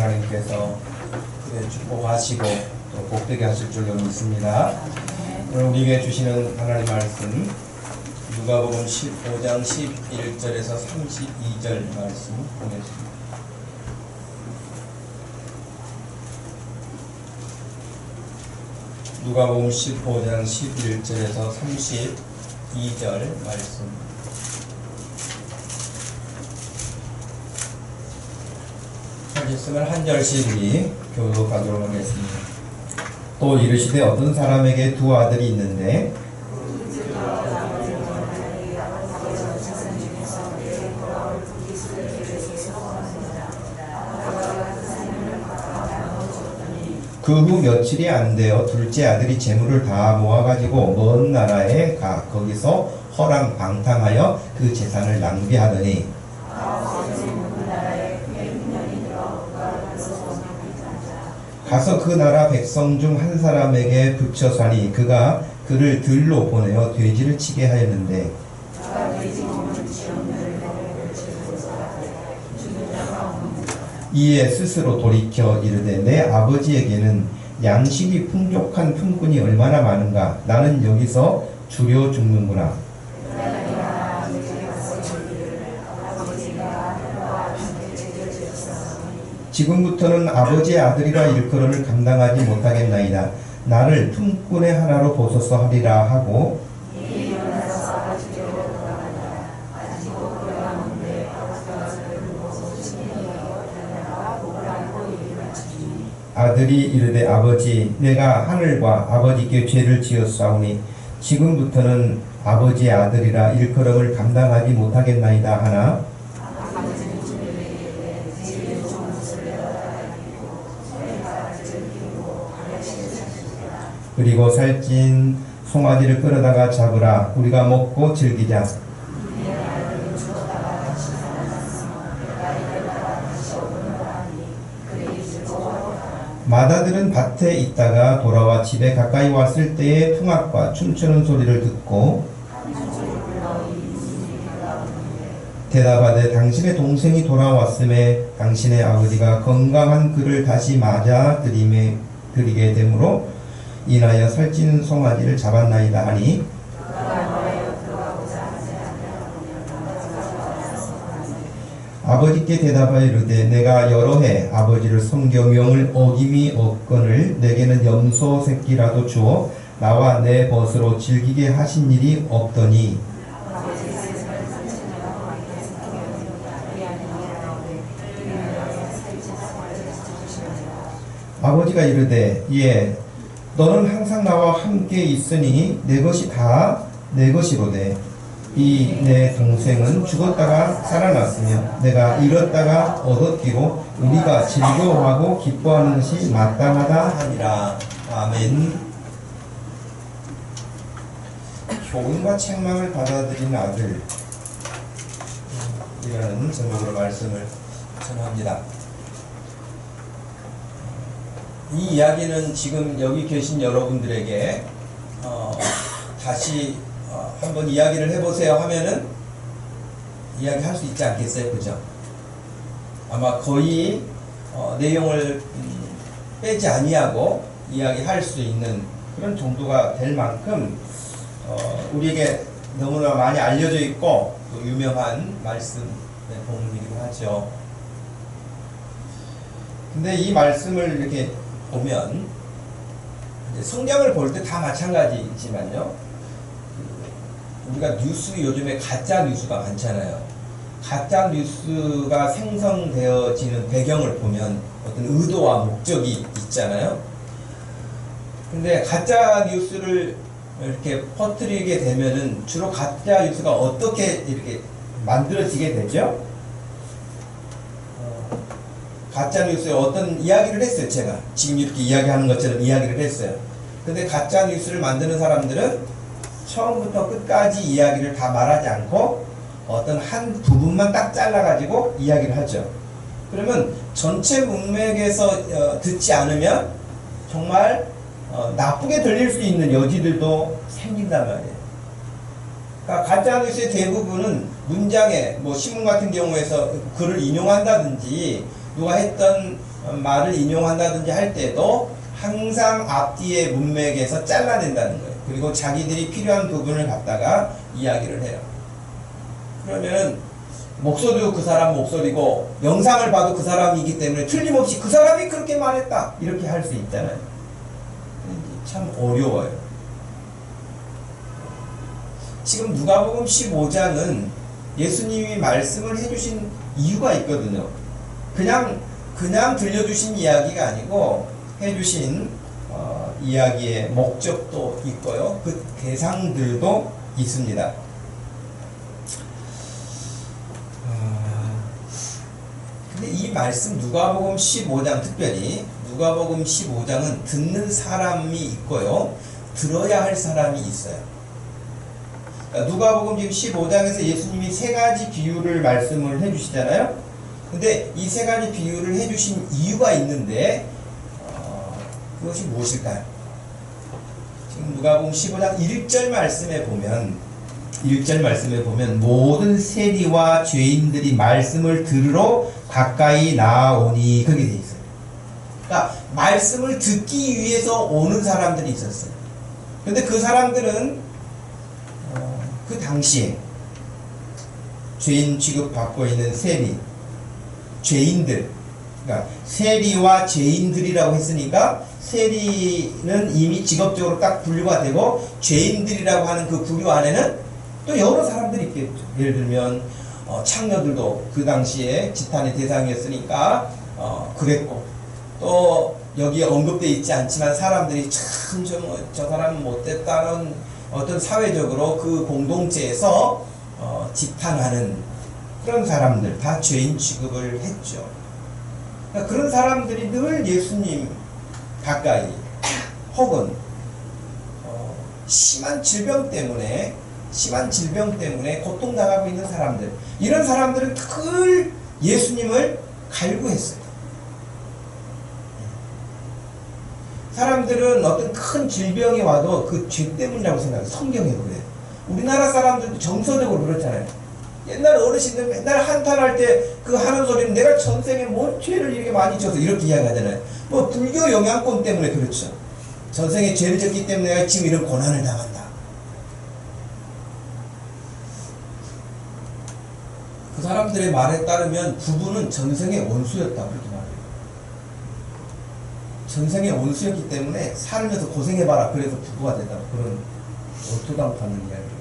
하나님께서 축복하시고 또 복되게 하실 줄로 믿습니다. 오늘 우리에게 주시는 하나님 말씀 누가복음 15장 11절에서 32절 말씀 보겠습니다. 누가복음 15장 11절에서 32절 말씀. 말씀을 한 절씩 우리 교독하도록 하겠습니다. 또 이르시되 어떤 사람에게 두 아들이 있는데 그 후 며칠이 안 되어 둘째 아들이 재물을 다 모아가지고 먼 나라에 가 거기서 허랑방탕하여 그 재산을 낭비하더니 가서 그 나라 백성 중 한 사람에게 붙여 사니 그가 그를 들로 보내어 돼지를 치게 하였는데 이에 스스로 돌이켜 이르되 내 아버지에게는 양식이 풍족한 품꾼이 얼마나 많은가 나는 여기서 주려 죽는구나. 지금부터는 아버지의 아들이라 일컬음을 감당하지 못하겠나이다. 나를 품꾼의 하나로 보소서 하리라 하고 아들이 이르되 아버지 내가 하늘과 아버지께 죄를 지었사오니 지금부터는 아버지의 아들이라 일컬음을 감당하지 못하겠나이다 하나 그리고 살찐 송아지를 끌어다가 잡으라 우리가 먹고 즐기자. 마다들은 밭에 있다가 돌아와 집에 가까이 왔을 때에 풍악과 춤추는 소리를 듣고 대답하되 당신의 동생이 돌아왔음에 당신의 아버지가 건강한 그를 다시 맞아 드리게 되므로 인하여 살찐 송아지를 잡았나이다 하니 아버지께 대답하여 이르되 내가 여러 해 아버지를 섬겨 명을 어김이 없거늘 내게는 염소 새끼라도 주어 나와 내 벗으로 즐기게 하신 일이 없더니 아버지가 이르되 예 너는 항상 나와 함께 있으니 내 것이 다 내 것이로되 이 내 동생은 죽었다가 살아났으며 내가 잃었다가 얻었기로 우리가 즐거워하고 기뻐하는 것이 마땅하다 하니라. 아멘. 교훈과 책망을 받아들인 아들 이라는 제목으로 말씀을 전합니다. 이 이야기는 지금 여기 계신 여러분들에게 다시 한번 이야기를 해보세요 하면은 이야기할 수 있지 않겠어요? 그죠? 아마 거의 내용을 빼지 아니하고 이야기할 수 있는 그런 정도가 될 만큼 우리에게 너무나 많이 알려져 있고 또 유명한 말씀의 본문이기도 하죠. 근데 이 말씀을 이렇게 보면 성경을 볼 때 다 마찬가지지만요. 우리가 뉴스 요즘에 가짜 뉴스가 많잖아요. 가짜 뉴스가 생성되어지는 배경을 보면 어떤 의도와 목적이 있잖아요. 근데 가짜 뉴스를 이렇게 퍼뜨리게 되면은 주로 가짜 뉴스가 어떻게 이렇게 만들어지게 되죠? 가짜 뉴스에 어떤 이야기를 했어요. 제가 지금 이렇게 이야기하는 것처럼 이야기를 했어요. 근데 가짜 뉴스를 만드는 사람들은 처음부터 끝까지 이야기를 다 말하지 않고 어떤 한 부분만 딱 잘라가지고 이야기를 하죠. 그러면 전체 문맥에서 듣지 않으면 정말 나쁘게 들릴 수 있는 여지들도 생긴단 말이에요. 그러니까 가짜뉴스의 대부분은 문장에 뭐 신문 같은 경우에서 글을 인용한다든지 누가 했던 말을 인용한다든지 할 때도 항상 앞뒤의 문맥에서 잘라낸다는 거예요. 그리고 자기들이 필요한 부분을 갖다가 이야기를 해요. 그러면 목소리도 그 사람 목소리고 영상을 봐도 그 사람이기 때문에 틀림없이 그 사람이 그렇게 말했다 이렇게 할 수 있잖아요. 참 어려워요. 지금 누가복음 15장은 예수님이 말씀을 해주신 이유가 있거든요. 그냥 들려주신 이야기가 아니고 해주신 이야기의 목적도 있고요. 그 대상들도 있습니다. 근데 이 말씀 누가복음 15장 특별히 누가복음 15장은 듣는 사람이 있고요. 들어야 할 사람이 있어요. 그러니까 누가복음 지금 15장에서 예수님이 세 가지 비유를 말씀을 해주시잖아요. 근데 이 세 가지 비유를 해주신 이유가 있는데 그것이 무엇일까요? 지금 누가복음 15장 1절 말씀에 보면 모든 세리와 죄인들이 말씀을 들으러 가까이 나오니 그렇게 돼 있어요. 그러니까 말씀을 듣기 위해서 오는 사람들이 있었어요. 근데 그 사람들은 그 당시에 죄인 취급받고 있는 세리, 죄인들, 그러니까 세리와 죄인들이라고 했으니까 세리는 이미 직업적으로 딱 분류가 되고 죄인들이라고 하는 그 분류 안에는 또 여러 사람들이 있겠죠. 예를 들면 창녀들도 그 당시에 지탄의 대상이었으니까 그랬고, 또 여기에 언급되어 있지 않지만 사람들이 참 저 사람은 못됐다는 어떤 사회적으로 그 공동체에서 지탄하는 그런 사람들 다 죄인 취급을 했죠. 그러니까 그런 사람들이 늘 예수님 가까이 혹은 심한 질병 때문에 고통당하고 있는 사람들, 이런 사람들은 늘 예수님을 갈구했어요. 사람들은 어떤 큰 질병이 와도 그 죄 때문이라고 생각해요. 성경에 그래요. 우리나라 사람들도 정서적으로 그렇잖아요. 옛날 어르신들 맨날 한탄할 때 그 하는 소리는 내가 전생에 뭔 죄를 이렇게 많이 져서 이렇게 이야기하잖아요. 뭐 불교 영향권 때문에 그렇죠. 전생에 죄를 졌기 때문에 내가 지금 이런 고난을 당한다. 그 사람들의 말에 따르면 부부는 전생의 원수였다 그렇게 말해요. 전생의 원수였기 때문에 살면서 고생해봐라 그래서 부부가 됐다 그런 ortodox하는 이야기예요.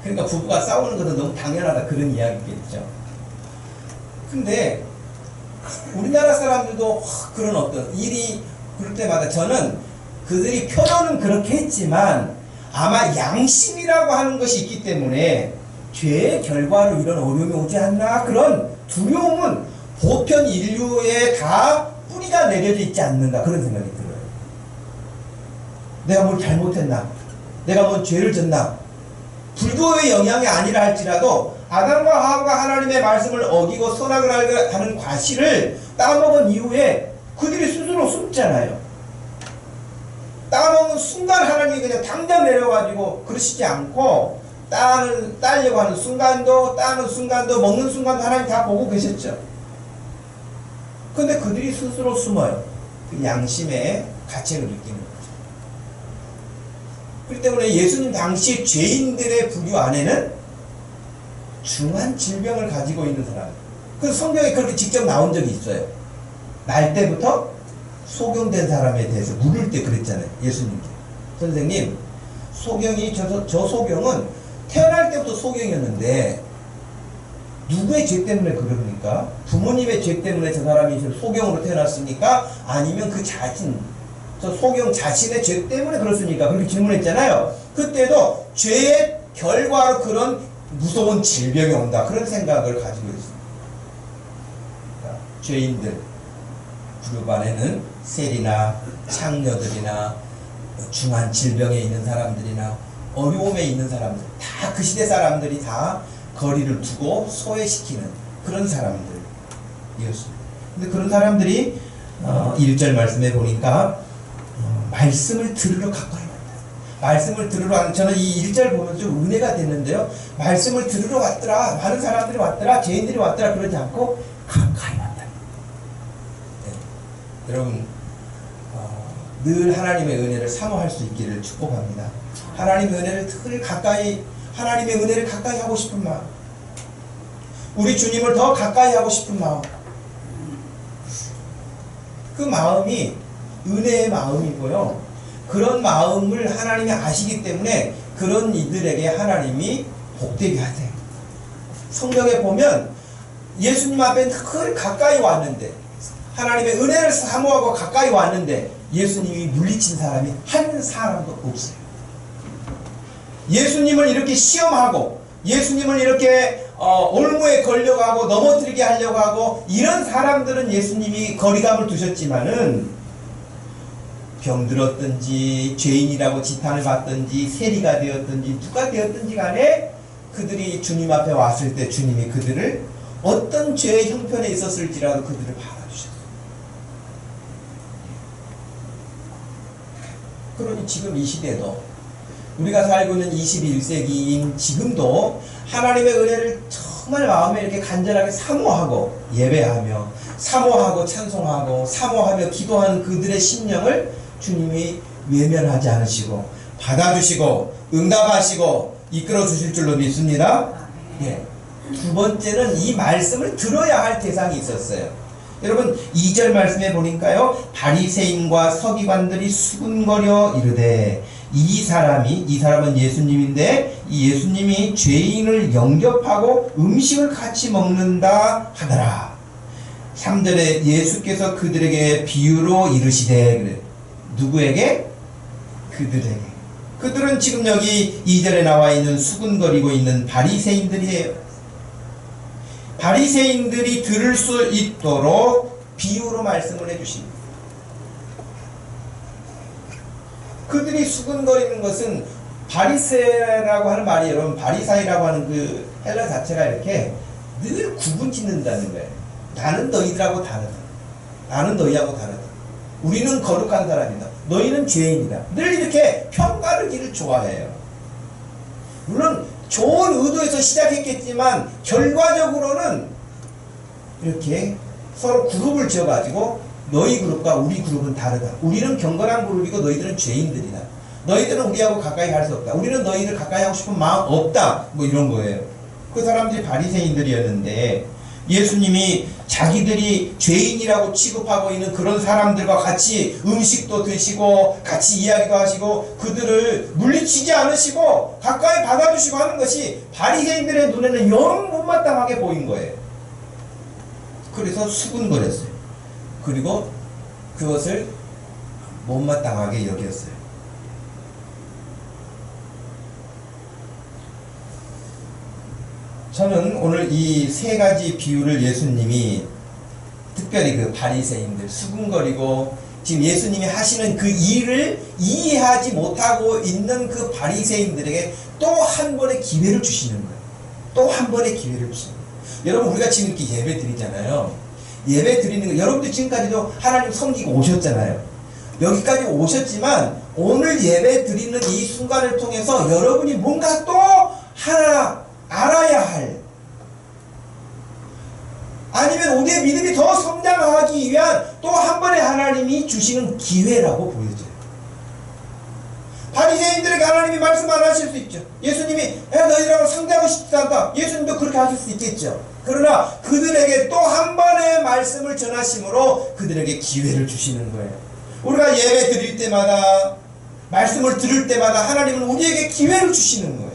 그러니까 부부가 싸우는 것은 너무 당연하다 그런 이야기겠죠. 근데 우리나라 사람들도 그런 어떤 일이 그럴 때마다 저는 그들이 표현은 그렇게 했지만 아마 양심이라고 하는 것이 있기 때문에 죄의 결과로 이런 어려움이 오지 않나 그런 두려움은 보편 인류에 다 뿌리가 내려져 있지 않는가 그런 생각이 들어요. 내가 뭘 잘못했나? 내가 뭔 죄를 졌나? 불교의 영향이 아니라 할지라도 아담과 하와가 하나님의 말씀을 어기고 선악을 하는 과실을 따먹은 이후에 그들이 스스로 숨잖아요. 따먹은 순간 하나님이 그냥 당장 내려가지고 그러시지 않고 따려고 하는 순간도 따는 순간도 먹는 순간도 하나님 다 보고 계셨죠. 근데 그들이 스스로 숨어요. 그 양심의 가책을 느끼는 거죠. 그렇기 때문에 예수님 당시 죄인들의 부류 안에는 중한 질병을 가지고 있는 사람. 그 성경에 그렇게 직접 나온 적이 있어요. 날 때부터 소경된 사람에 대해서 물을 때 그랬잖아요. 예수님께. 선생님, 저 소경은 태어날 때부터 소경이었는데 누구의 죄 때문에 그럽니까? 부모님의 죄 때문에 저 사람이 소경으로 태어났습니까? 아니면 그 저 소경 자신의 죄 때문에 그렇습니까? 그렇게 질문했잖아요. 그때도 죄의 결과로 그런 무서운 질병이 온다. 그런 생각을 가지고 있습니다. 그러니까 죄인들 그룹 안에는 세리나 창녀들이나 중한 질병에 있는 사람들이나 어려움에 있는 사람들, 다 그 시대 사람들이 다 거리를 두고 소외시키는 그런 사람들이었습니다. 근데 그런 사람들이 1절 말씀에 보니까 말씀을 들으러 가까이 왔다. 말씀을 들으러 왔다. 저는 이 1절 보면 좀 은혜가 됐는데요. 말씀을 들으러 왔더라. 많은 사람들이 왔더라. 죄인들이 왔더라. 그러지 않고 가까이 왔다. 여러분 늘 하나님의 은혜를 사모할 수 있기를 축복합니다. 하나님의 은혜를 늘 가까이, 하나님의 은혜를 가까이 하고 싶은 마음, 우리 주님을 더 가까이 하고 싶은 마음, 그 마음이 은혜의 마음이고요. 그런 마음을 하나님이 아시기 때문에 그런 이들에게 하나님이 복되게 하세요. 성경에 보면 예수님 앞에 늘 가까이 왔는데, 하나님의 은혜를 사모하고 가까이 왔는데 예수님이 물리친 사람이 한 사람도 없어요. 예수님을 이렇게 시험하고 예수님을 이렇게 올무에 걸려가고 넘어뜨리게 하려고 하고 이런 사람들은 예수님이 거리감을 두셨지만은, 병들었든지 죄인이라고 지탄을 받든지 세리가 되었든지 누가 되었든지 간에 그들이 주님 앞에 왔을 때 주님이 그들을 어떤 죄의 형편에 있었을지라도 그들을 받아주셨어요. 그러니 지금 이 시대도, 우리가 살고 있는 21세기인 지금도 하나님의 은혜를 정말 마음에 이렇게 간절하게 사모하고 예배하며 사모하고 찬송하고 사모하며 기도하는 그들의 심령을 주님이 외면하지 않으시고 받아주시고 응답하시고 이끌어 주실 줄로 믿습니다. 예. 두 번째는 이 말씀을 들어야 할 대상이 있었어요. 여러분 2절 말씀에 보니까요, 바리새인과 서기관들이 수군거려 이르되, 이 사람은 예수님인데 이 예수님이 죄인을 영접하고 음식을 같이 먹는다 하더라. 3절에 예수께서 그들에게 비유로 이르시되, 그래. 누구에게? 그들에게. 그들은 지금 여기 2절에 나와 있는 수군거리고 있는 바리새인들이에요. 바리새인들이 들을 수 있도록 비유로 말씀을 해주십니다. 그들이 수군거리는 것은, 바리새라고 하는 말이, 여러분 바리사이라고 하는 그 헬라 자체가 이렇게 늘 구분 짓는다는 거예요. 나는 너희들하고 다르다. 나는 너희하고 다르다. 우리는 거룩한 사람이다. 너희는 죄인이다. 늘 이렇게 평가르기를 좋아해요. 물론 좋은 의도에서 시작했겠지만 결과적으로는 이렇게 서로 그룹을 지어가지고 너희 그룹과 우리 그룹은 다르다. 우리는 경건한 그룹이고 너희들은 죄인들이다. 너희들은 우리하고 가까이 할 수 없다. 우리는 너희들 가까이 하고 싶은 마음 없다. 뭐 이런 거예요. 그 사람들이 바리새인들이었는데, 예수님이 자기들이 죄인이라고 취급하고 있는 그런 사람들과 같이 음식도 드시고 같이 이야기도 하시고 그들을 물리치지 않으시고 가까이 받아주시고 하는 것이 바리새인들의 눈에는 영 못마땅하게 보인 거예요. 그래서 수군거렸어요. 그리고 그것을 못마땅하게 여겼어요. 저는 오늘 이 세 가지 비유를 예수님이 특별히 그 바리새인들, 수군거리고 지금 예수님이 하시는 그 일을 이해하지 못하고 있는 그 바리새인들에게 또 한 번의 기회를 주시는 거예요. 또 한 번의 기회를 주시는 거예요. 여러분, 우리가 지금 이렇게 예배 드리잖아요. 예배 드리는 거, 여러분들 지금까지도 하나님 섬기고 오셨잖아요. 여기까지 오셨지만 오늘 예배 드리는 이 순간을 통해서 여러분이 뭔가 또 하나 알아야 할, 아니면 우리의 믿음이 더 성장하기 위한 또 한 번의 하나님이 주시는 기회라고 보여져요. 바리새인들에게 하나님이 말씀 안 하실 수 있죠. 예수님이 너희들하고 상대하고 싶지 않다. 예수님도 그렇게 하실 수 있겠죠. 그러나 그들에게 또 한 번의 말씀을 전하심으로 그들에게 기회를 주시는 거예요. 우리가 예배 드릴 때마다, 말씀을 들을 때마다 하나님은 우리에게 기회를 주시는 거예요.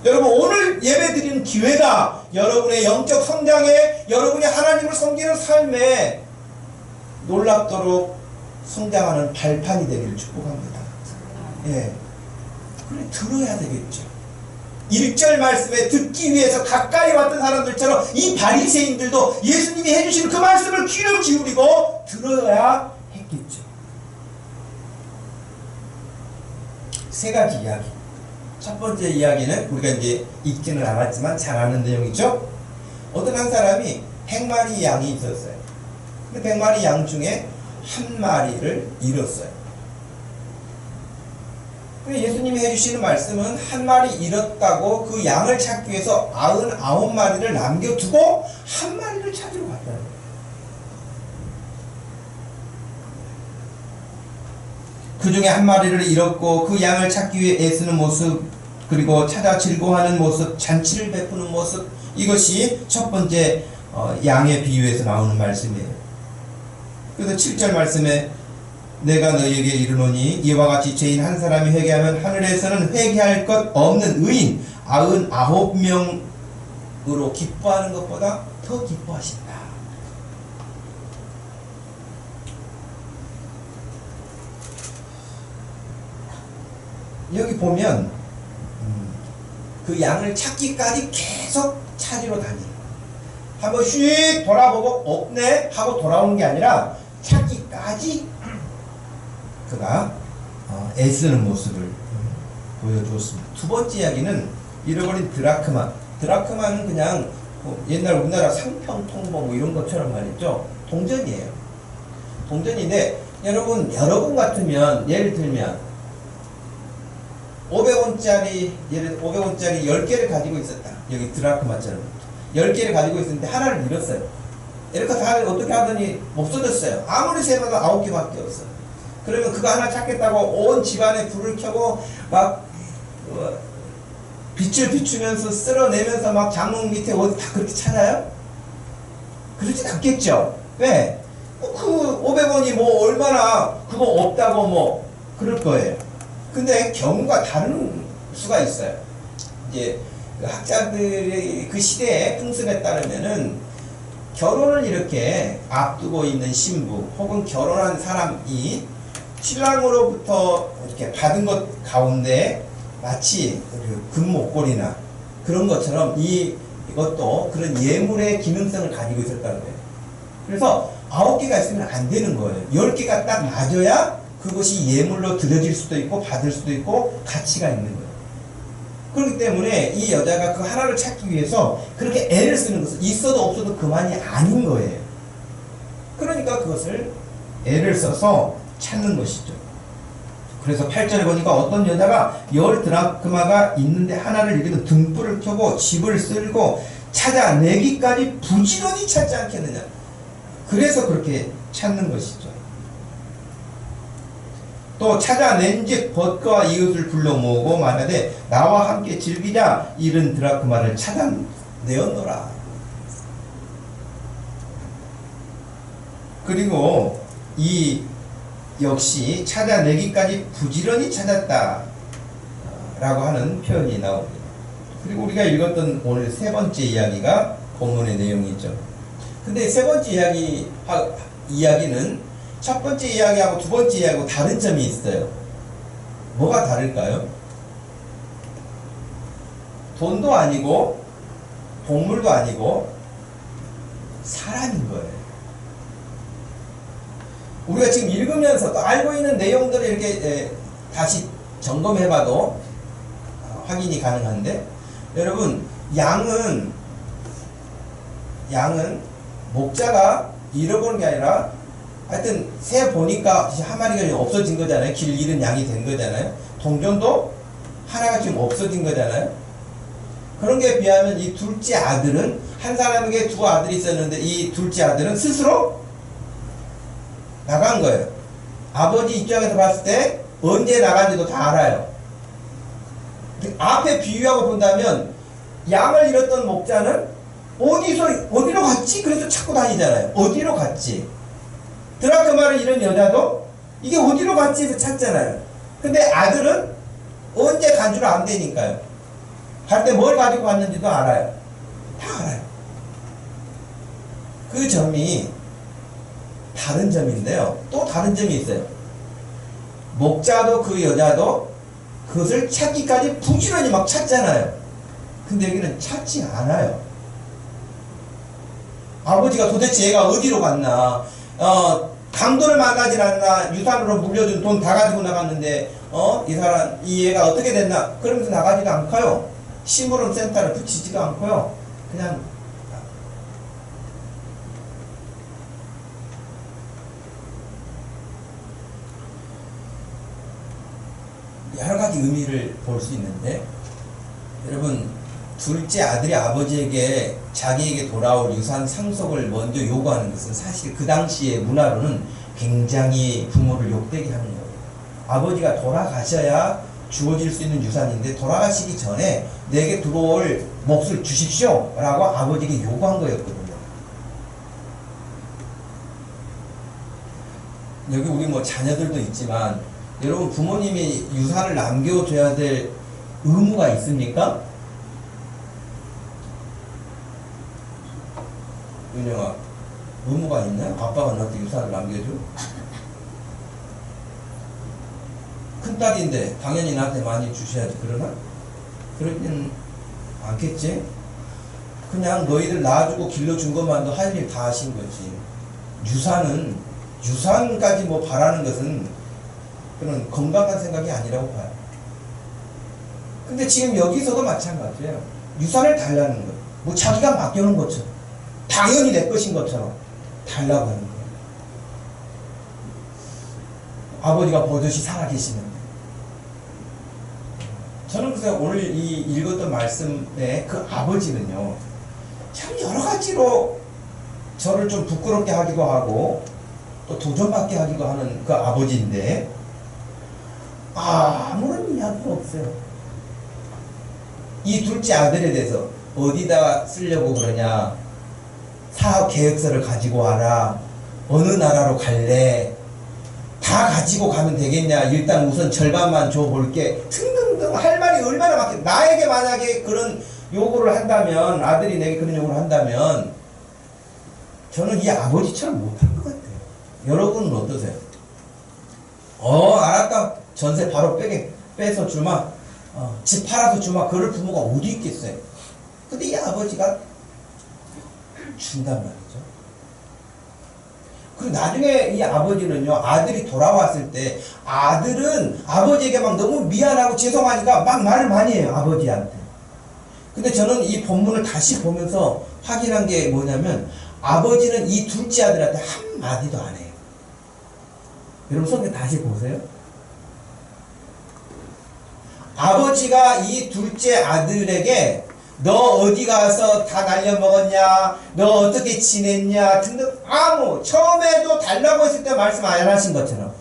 여러분, 오늘 예배 드리는 기회가 여러분의 영적 성장에, 여러분이 하나님을 섬기는 삶에 놀랍도록 성장하는 발판이 되기를 축복합니다. 예. 그래, 들어야 되겠죠. 1절 말씀에 듣기 위해서 가까이 왔던 사람들처럼 이 바리새인들도 예수님이 해주시는 그 말씀을 귀를 기울이고 들어야 했겠죠. 세 가지 이야기. 첫 번째 이야기는 우리가 이제 읽지는 않았지만 잘 아는 내용이죠. 어떤 한 사람이 100마리 양이 있었어요. 그 100마리 양 중에 한 마리를 잃었어요. 예수님이 해주시는 말씀은 한 마리 잃었다고 그 양을 찾기 위해서 99마리를 남겨두고 한 마리를 찾으러 갔다는 거예요. 그 중에 한 마리를 잃었고 그 양을 찾기 위해 애쓰는 모습, 그리고 찾아 즐거워하는 모습, 잔치를 베푸는 모습, 이것이 첫 번째 양의 비유에서 나오는 말씀이에요. 그래서 7절 말씀에 내가 너희에게 이르노니 이와 같이 죄인 한 사람이 회개하면 하늘에서는 회개할 것 없는 의인 99명으로 기뻐하는 것보다 더 기뻐하신다. 여기 보면 그 양을 찾기까지 계속 찾으러 다니는, 한번 휙 돌아보고 없네 하고 돌아오는 게 아니라 찾기까지 그가 애쓰는 모습을 보여주었습니다. 두 번째 이야기는 잃어버린 드라크마. 드라크마는 그냥 옛날 우리나라 상평통보 뭐 이런 것처럼 말이죠. 동전이에요. 동전인데 여러분 같으면 예를 들면 500원짜리 10개를 가지고 있었다. 여기 드라크마처럼 10개를 가지고 있었는데 하나를 잃었어요. 이렇게 다 어떻게 하더니 없어졌어요. 아무리 세봐도 9개밖에 없어요. 그러면 그거 하나 찾겠다고 온 집안에 불을 켜고 막 빛을 비추면서 쓸어내면서 막 장롱 밑에 어디 다 그렇게 찾아요? 그러진 않겠죠. 왜? 그 500원이 뭐 얼마나 그거 없다고 뭐 그럴 거예요. 근데 경우가 다른 수가 있어요. 이제 그 학자들의 그 시대의 풍습에 따르면은 결혼을 이렇게 앞두고 있는 신부 혹은 결혼한 사람이 신랑으로부터 이렇게 받은 것 가운데 마치 금 목걸이나 그런 것처럼 이것도 그런 예물의 기능성을 가지고 있었다는 거예요. 그래서 9개가 있으면 안 되는 거예요. 10개가 딱 맞아야 그것이 예물로 드려질 수도 있고 받을 수도 있고 가치가 있는 거예요. 그렇기 때문에 이 여자가 그 하나를 찾기 위해서 그렇게 애를 쓰는 것은 있어도 없어도 그만이 아닌 거예요. 그러니까 그것을 애를 써서 찾는 것이죠. 그래서 8절에 보니까 어떤 여자가 10드라크마가 있는데 하나를 잃어도 등불을 켜고 집을 쓸고 찾아내기까지 부지런히 찾지 않겠느냐. 그래서 그렇게 찾는 것이죠. 또 찾아낸즉 벗과 이웃을 불러 모으고 말하되 나와 함께 즐기자. 잃은 드라크마를 찾아내었노라. 그리고 이 역시 찾아내기까지 부지런히 찾았다 라고 하는 표현이 나옵니다. 그리고 우리가 읽었던 오늘 세 번째 이야기가 본문의 내용이죠. 근데 세 번째 이야기는 첫 번째 이야기하고 두 번째 이야기하고 다른 점이 있어요. 뭐가 다를까요? 돈도 아니고 동물도 아니고 사람인 거예요. 우리가 지금 읽으면서 또 알고 있는 내용들을 이렇게 다시 점검해봐도 확인이 가능한데, 여러분 양은 목자가 잃어버린 게 아니라 하여튼 새 보니까 한 마리가 없어진 거잖아요. 길 잃은 양이 된 거잖아요. 동전도 하나가 지금 없어진 거잖아요. 그런 게 비하면 이 둘째 아들은, 한 사람에게 두 아들이 있었는데 이 둘째 아들은 스스로 나간 거예요. 아버지 입장에서 봤을 때 언제 나간지도 다 알아요. 앞에 비유하고 본다면 양을 잃었던 목자는 어디로 갔지? 그래서 찾고 다니잖아요. 어디로 갔지? 드라크마를 잃은 여자도 이게 어디로 갔지? 해서 찾잖아요. 근데 아들은 언제 간 줄 안 되니까요. 갈 때 뭘 가지고 갔는지도 알아요. 다 알아요. 그 점이 다른 점인데요. 또 다른 점이 있어요. 목자도 그 여자도 그것을 찾기까지 부지런히 막 찾잖아요. 근데 여기는 찾지 않아요. 아버지가 도대체 얘가 어디로 갔나, 강도를 만나질 않나, 유산으로 물려준 돈 다 가지고 나갔는데 이 얘가 어떻게 됐나 그러면서 나가지도 않고요. 심부름 센터를 붙이지도 않고요. 그냥 여러 가지 의미를 볼 수 있는데, 여러분 둘째 아들이 아버지에게 자기에게 돌아올 유산 상속을 먼저 요구하는 것은 사실 그 당시의 문화로는 굉장히 부모를 욕되게 하는 거예요. 아버지가 돌아가셔야 주어질 수 있는 유산인데 돌아가시기 전에 내게 들어올 몫을 주십시오 라고 아버지에게 요구한 거였거든요. 여기 우리 뭐 자녀들도 있지만 여러분 부모님이 유산을 남겨줘야 될 의무가 있습니까? 윤영아, 의무가 있냐? 아빠가 너한테 유산을 남겨줘? 큰딸인데 당연히 나한테 많이 주셔야지. 그러나? 그러진 않겠지? 그냥 너희들 낳아주고 길러준 것만도 할 일 다 하신 거지. 유산까지 뭐 바라는 것은 그런 건강한 생각이 아니라고 봐요. 근데 지금 여기서도 마찬가지예요. 유산을 달라는 거예요. 뭐 자기가 맡겨놓은 것처럼, 당연히 내 것인 것처럼 달라고 하는 거예요. 아버지가 버젓이 살아계시는데. 저는 그래서 오늘 이 읽었던 말씀의 그 아버지는요, 참 여러 가지로 저를 좀 부끄럽게 하기도 하고 또 도전받게 하기도 하는 그 아버지인데 아무런 이야기가 없어요. 이 둘째 아들에 대해서 어디다 쓰려고 그러냐, 사업 계획서를 가지고 와라, 어느 나라로 갈래, 다 가지고 가면 되겠냐, 일단 우선 절반만 줘볼게, 등등등 할 말이 얼마나 많게. 나에게 만약에 그런 요구를 한다면, 아들이 내게 그런 요구를 한다면 저는 이 아버지처럼 못할 것 같아요. 여러분은 어떠세요? 알았다, 전세 바로 빼서 주마, 집 팔아서 주마, 그럴 부모가 어디 있겠어요. 근데 이 아버지가 준단 말이죠. 그리고 나중에 이 아버지는요, 아들이 돌아왔을 때 아들은 아버지에게 막 너무 미안하고 죄송하니까 막 말을 많이 해요, 아버지한테. 근데 저는 이 본문을 다시 보면서 확인한 게 뭐냐면 아버지는 이 둘째 아들한테 한마디도 안 해요. 여러분 성경 다시 보세요. 아버지가 이 둘째 아들에게 너 어디 가서 다 날려먹었냐, 너 어떻게 지냈냐 등등 처음에도 달라고 했을 때 말씀 안 하신 것처럼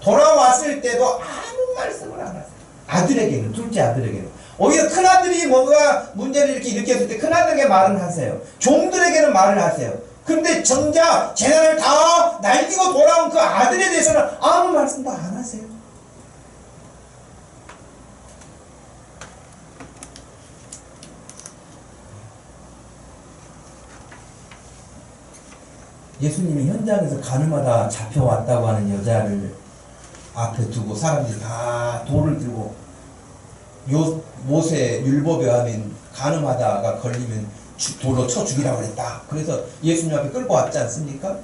돌아왔을 때도 아무 말씀을 안 하세요. 아들에게는, 둘째 아들에게는. 오히려 큰아들이 뭔가 문제를 이렇게 일으켰을 때 큰아들에게 말은 하세요. 종들에게는 말을 하세요. 근데 정작 재난을 다 날리고 돌아온 그 아들에 대해서는 아무 말씀도 안 하세요. 예수님이 현장에서 가늠하다 잡혀왔다고 하는 여자를 앞에 두고 사람들이 다 돌을 들고 모세 율법에 하면 가늠하다가 걸리면 돌로 쳐 죽이라고 그랬다. 그래서 예수님 앞에 끌고 왔지 않습니까?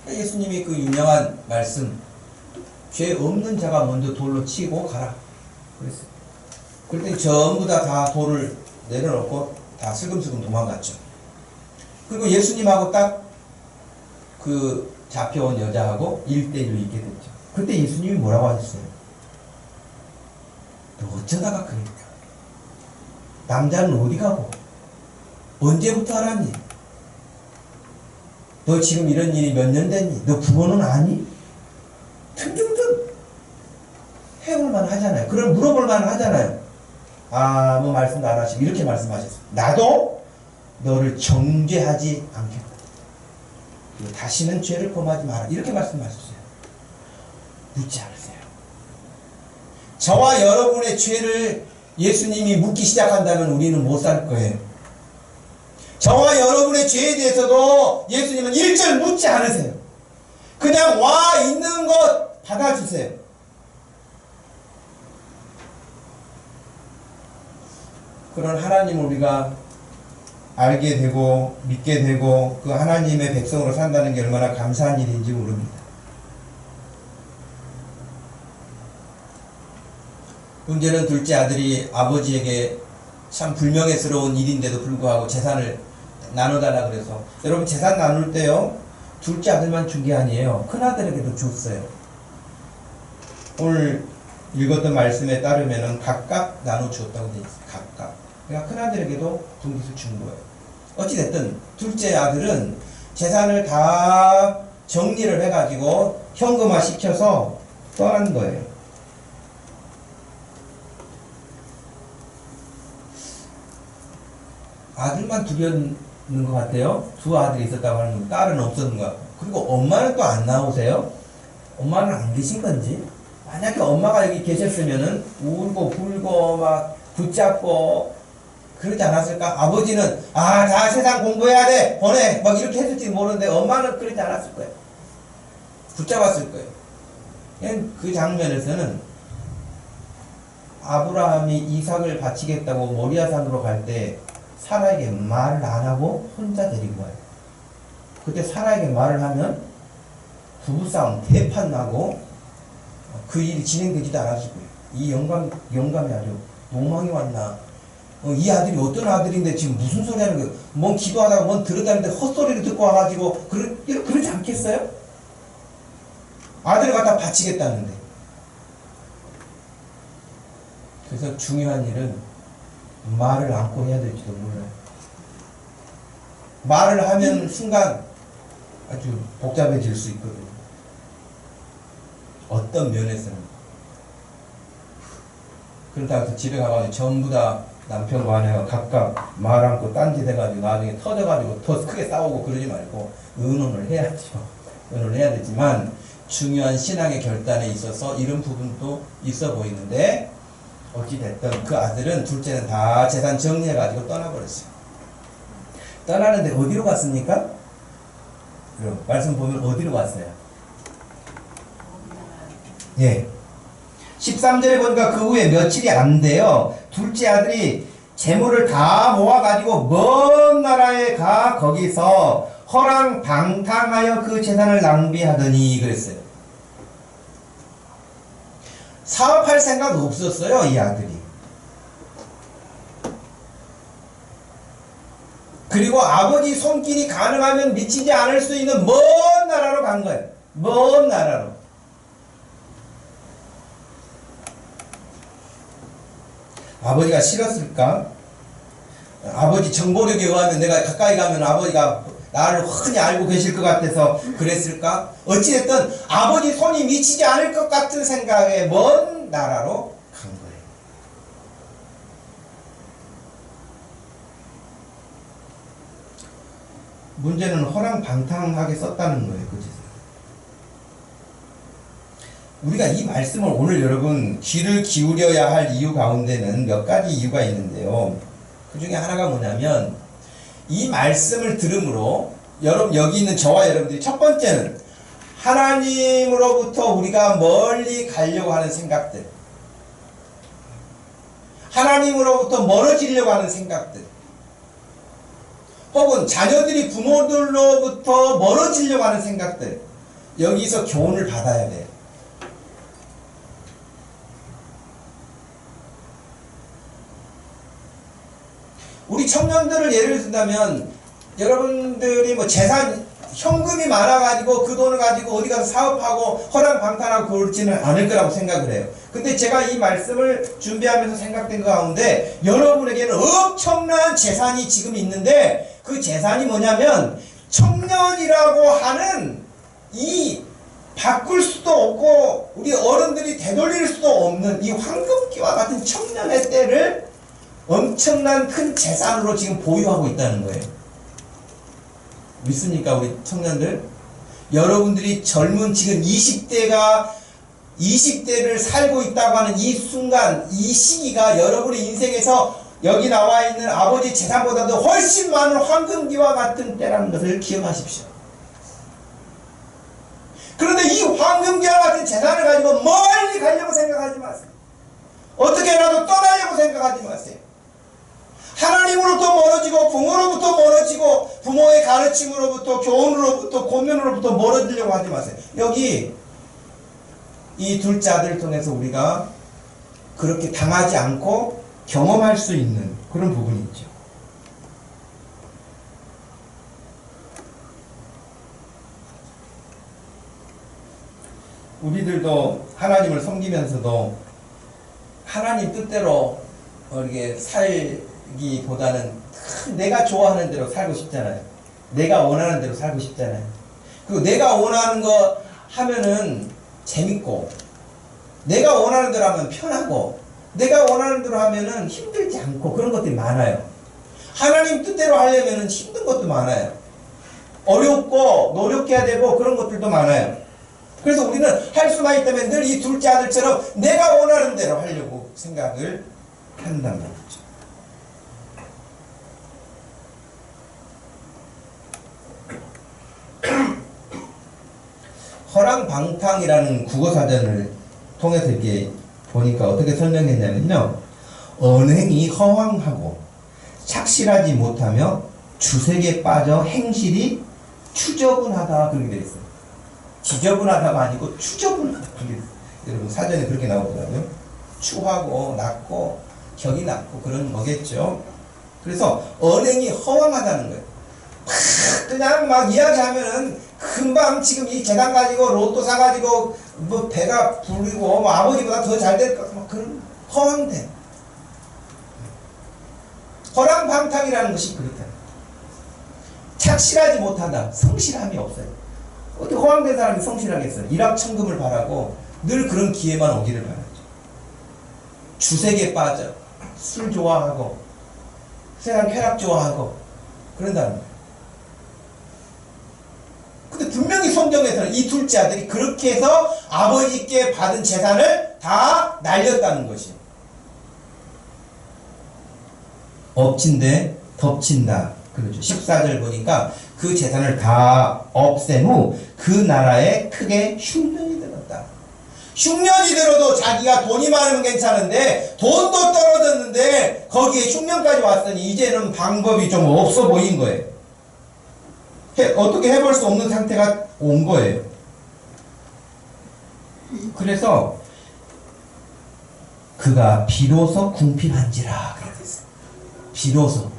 예수님이 그 유명한 말씀, 죄 없는 자가 먼저 돌로 치고 가라 그랬어요. 그랬더니 전부 다 돌을 내려놓고 다 슬금슬금 도망갔죠. 그리고 예수님하고 딱 그 잡혀온 여자하고 1대1로 있게 됐죠. 그때 예수님이 뭐라고 하셨어요? 너 어쩌다가 그랬냐? 남자는 어디 가고? 언제부터 알았니? 너 지금 이런 일이 몇 년 됐니? 너 부모는 아니? 등등등 해볼만 하잖아요. 그럼 물어볼만 하잖아요. 아무 말씀도 안 하시고 이렇게 말씀하셨어요. 나도 너를 정죄하지 않겠다. 다시는 죄를 범하지 마라. 이렇게 말씀하셨어요. 묻지 않으세요. 저와 여러분의 죄를 예수님이 묻기 시작한다면 우리는 못 살 거예요. 저와 여러분의 죄에 대해서도 예수님은 일절 묻지 않으세요. 그냥 와 있는 것 받아주세요. 그런 하나님을 우리가 알게 되고 믿게 되고 그 하나님의 백성으로 산다는 게 얼마나 감사한 일인지 모릅니다. 문제는 둘째 아들이 아버지에게 참 불명예스러운 일인데도 불구하고 재산을 나눠달라 그래서, 여러분 재산 나눌 때요 둘째 아들만 준 게 아니에요. 큰아들에게도 줬어요. 오늘 읽었던 말씀에 따르면 각각 나눠주었다고 되어 있어요. 각각. 그러니까 큰아들에게도 분깃을 준 거예요. 어찌됐든 둘째 아들은 재산을 다 정리를 해가지고 현금화 시켜서 떠난 거예요. 아들만 둘이었는 것 같아요. 두 아들이 있었다고 하는 건 딸은 없었는 것 같고. 그리고 엄마는 또 안 나오세요. 엄마는 안 계신 건지. 만약에 엄마가 여기 계셨으면은 울고 불고 막 붙잡고 그러지 않았을까? 아버지는 다 세상 공부해야 돼 보내 막 이렇게 했을지 모르는데 엄마는 그러지 않았을 거예요. 붙잡았을 거예요. 그 장면에서는 아브라함이 이삭을 바치겠다고 모리아산으로 갈 때 사라에게 말을 안 하고 혼자 데린 거예요. 그때 사라에게 말을 하면 부부싸움 대판 나고 그 일이 진행되지도 않았을 거예요. 이 영감이 아주 욕망이 왔나. 이 아들이 어떤 아들인데 지금 무슨 소리 하는 거예요? 뭔 기도하다가 뭔 들었다는데 헛소리를 듣고 와가지고 그러지 않겠어요? 아들을 갖다 바치겠다는데. 그래서 중요한 일은 말을 안고 해야 될지도 몰라요. 말을 하면 순간 아주 복잡해질 수 있거든요. 어떤 면에서는. 그렇다고 해서 집에 가가지고 전부 다 남편과 아내가 각각 말 안고 딴짓해가지고 나중에 터져가지고 더 크게 싸우고 그러지 말고 의논을 해야죠. 의논을 해야 되지만 중요한 신앙의 결단에 있어서 이런 부분도 있어 보이는데 어찌됐든 그 아들은 둘째는 다 재산 정리해가지고 떠나버렸어요. 떠나는데 어디로 갔습니까? 그럼 말씀 보면 어디로 갔어요? 예. 13절에 보니까 그 후에 며칠이 안 돼요. 둘째 아들이 재물을 다 모아가지고 먼 나라에 가 거기서 허랑방탕하여 그 재산을 낭비하더니 그랬어요. 사업할 생각 없었어요, 이 아들이. 그리고 아버지 손길이 가능하면 미치지 않을 수 있는 먼 나라로 간 거예요. 먼 나라로. 아버지가 싫었을까? 아버지 정보력에 의하면 내가 가까이 가면 아버지가 나를 흔히 알고 계실 것 같아서 그랬을까? 어찌됐든 아버지 손이 미치지 않을 것 같은 생각에 먼 나라로 간 거예요. 문제는 허랑방탕하게 썼다는 거예요. 그 짓을. 우리가 이 말씀을 오늘 여러분 귀를 기울여야 할 이유 가운데는 몇 가지 이유가 있는데요. 그 중에 하나가 뭐냐면 이 말씀을 들음으로 여러분 여기 있는 저와 여러분들이 첫 번째는 하나님으로부터 우리가 멀리 가려고 하는 생각들, 하나님으로부터 멀어지려고 하는 생각들, 혹은 자녀들이 부모들로부터 멀어지려고 하는 생각들, 여기서 교훈을 받아야 돼요. 우리 청년들을 예를 든다면 여러분들이 뭐 재산, 현금이 많아가지고 그 돈을 가지고 어디 가서 사업하고 허랑방탕하고 그러지는 않을 거라고 생각을 해요. 근데 제가 이 말씀을 준비하면서 생각된 것 가운데 여러분에게는 엄청난 재산이 지금 있는데 그 재산이 뭐냐면 청년이라고 하는 이 바꿀 수도 없고 우리 어른들이 되돌릴 수도 없는 이 황금기와 같은 청년의 때를 엄청난 큰 재산으로 지금 보유하고 있다는 거예요. 믿습니까, 우리 청년들? 여러분들이 젊은 지금 20대를 살고 있다고 하는 이 순간, 이 시기가 여러분의 인생에서 여기 나와 있는 아버지 재산보다도 훨씬 많은 황금기와 같은 때라는 것을 기억하십시오. 그런데 이 황금기와 같은 재산을 가지고 멀리 가려고 생각하지 마세요. 어떻게라도 떠나려고 생각하지 마세요. 하나님으로부터 멀어지고 부모로부터 멀어지고 부모의 가르침으로부터 교훈으로부터 고면으로부터 멀어지려고 하지 마세요. 여기 이 둘째 아들을 통해서 우리가 그렇게 당하지 않고 경험할 수 있는 그런 부분이 있죠. 우리들도 하나님을 섬기면서도 하나님 뜻대로 이렇게 살기보다는 내가 좋아하는 대로 살고 싶잖아요. 내가 원하는 대로 살고 싶잖아요. 그리고 내가 원하는 거 하면은 재밌고 내가 원하는 대로 하면 편하고 내가 원하는 대로 하면은 힘들지 않고 그런 것들이 많아요. 하나님 뜻대로 하려면은 힘든 것도 많아요. 어렵고 노력해야 되고 그런 것들도 많아요. 그래서 우리는 할 수만 있다면 늘 이 둘째 아들처럼 내가 원하는 대로 하려고 생각을 한단 말이죠. 허랑방탕이라는 국어사전을 통해서 이렇게 보니까 어떻게 설명했냐면요. 언행이 허황하고 착실하지 못하며 주색에 빠져 행실이 추저분하다 그렇게 되어 있어요. 지저분하다가 아니고 추저분하다 그렇게 되어 있어요. 여러분 사전에 그렇게 나오더라고요. 추하고 낮고 격이 낮고 그런 거겠죠. 그래서 언행이 허황하다는 거예요. 그냥 막 이야기하면은 금방 지금 이 재단 가지고 로또 사가지고 뭐 배가 부르고 뭐 아버지보다 더 잘 될 것 같은 그런 허황돼. 허랑방탕이라는 것이 그렇다. 착실하지 못하다. 성실함이 없어요. 어떻게 허황된 사람이 성실하겠어요? 일확천금을 바라고 늘 그런 기회만 오기를 바라죠. 주색에 빠져 술 좋아하고 세상 쾌락 좋아하고 그런다는 거예요. 근데 분명히 성경에서는 이 둘째 아들이 그렇게 해서 아버지께 받은 재산을 다 날렸다는 것이에요. 엎친데 덮친다. 그렇죠. 14절 보니까 그 재산을 다 없앤 후 그 나라에 크게 흉년이 들었다. 흉년이 들어도 자기가 돈이 많으면 괜찮은데 돈도 떨어졌는데 거기에 흉년까지 왔으니 이제는 방법이 좀 없어 보인 거예요. 어떻게 해볼 수 없는 상태가 온 거예요. 그래서 그가 비로소 궁핍한지라 그렇게 했어요. 비로소.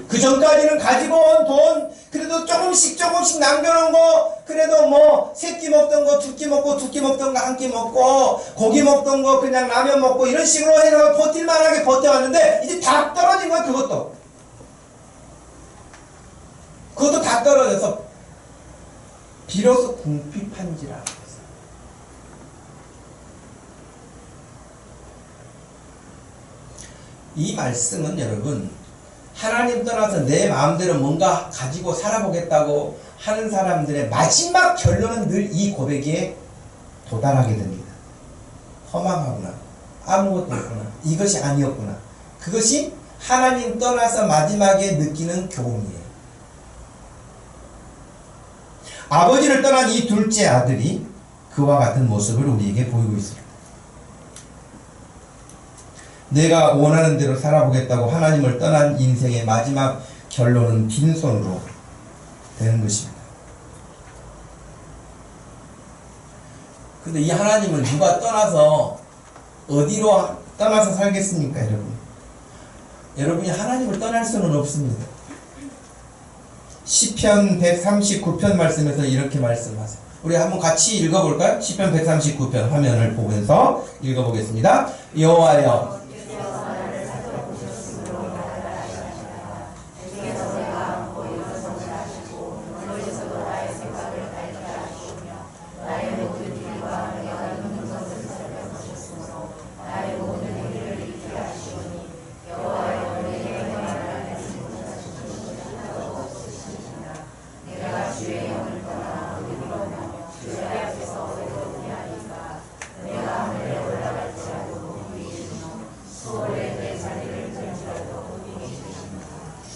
그 전까지는 가지고 온 돈 그래도 조금씩 남겨놓은 거 그래도 뭐 세 끼 먹던 거 두 끼 먹고 두 끼 먹던 거 한 끼 먹고 고기 먹던 거 그냥 라면 먹고 이런 식으로 해서 버틸만하게 버텨왔는데 이제 다 떨어진 거야. 그것도 다 떨어져서 비로소 궁핍한지라. 이 말씀은 여러분 하나님 떠나서 내 마음대로 뭔가 가지고 살아보겠다고 하는 사람들의 마지막 결론은 늘 이 고백에 도달하게 됩니다. 허망하구나. 아무것도 없구나. 이것이 아니었구나. 그것이 하나님 떠나서 마지막에 느끼는 교훈이에요. 아버지를 떠난 이 둘째 아들이 그와 같은 모습을 우리에게 보이고 있습니다. 내가 원하는 대로 살아보겠다고 하나님을 떠난 인생의 마지막 결론은 빈손으로 되는 것입니다. 근데 이 하나님을 누가 떠나서 어디로 떠나서 살겠습니까, 여러분? 여러분이 하나님을 떠날 수는 없습니다. 시편 139편 말씀에서 이렇게 말씀하세요. 우리 한번 같이 읽어볼까요? 시편 139편 화면을 보면서 읽어보겠습니다. 여호와여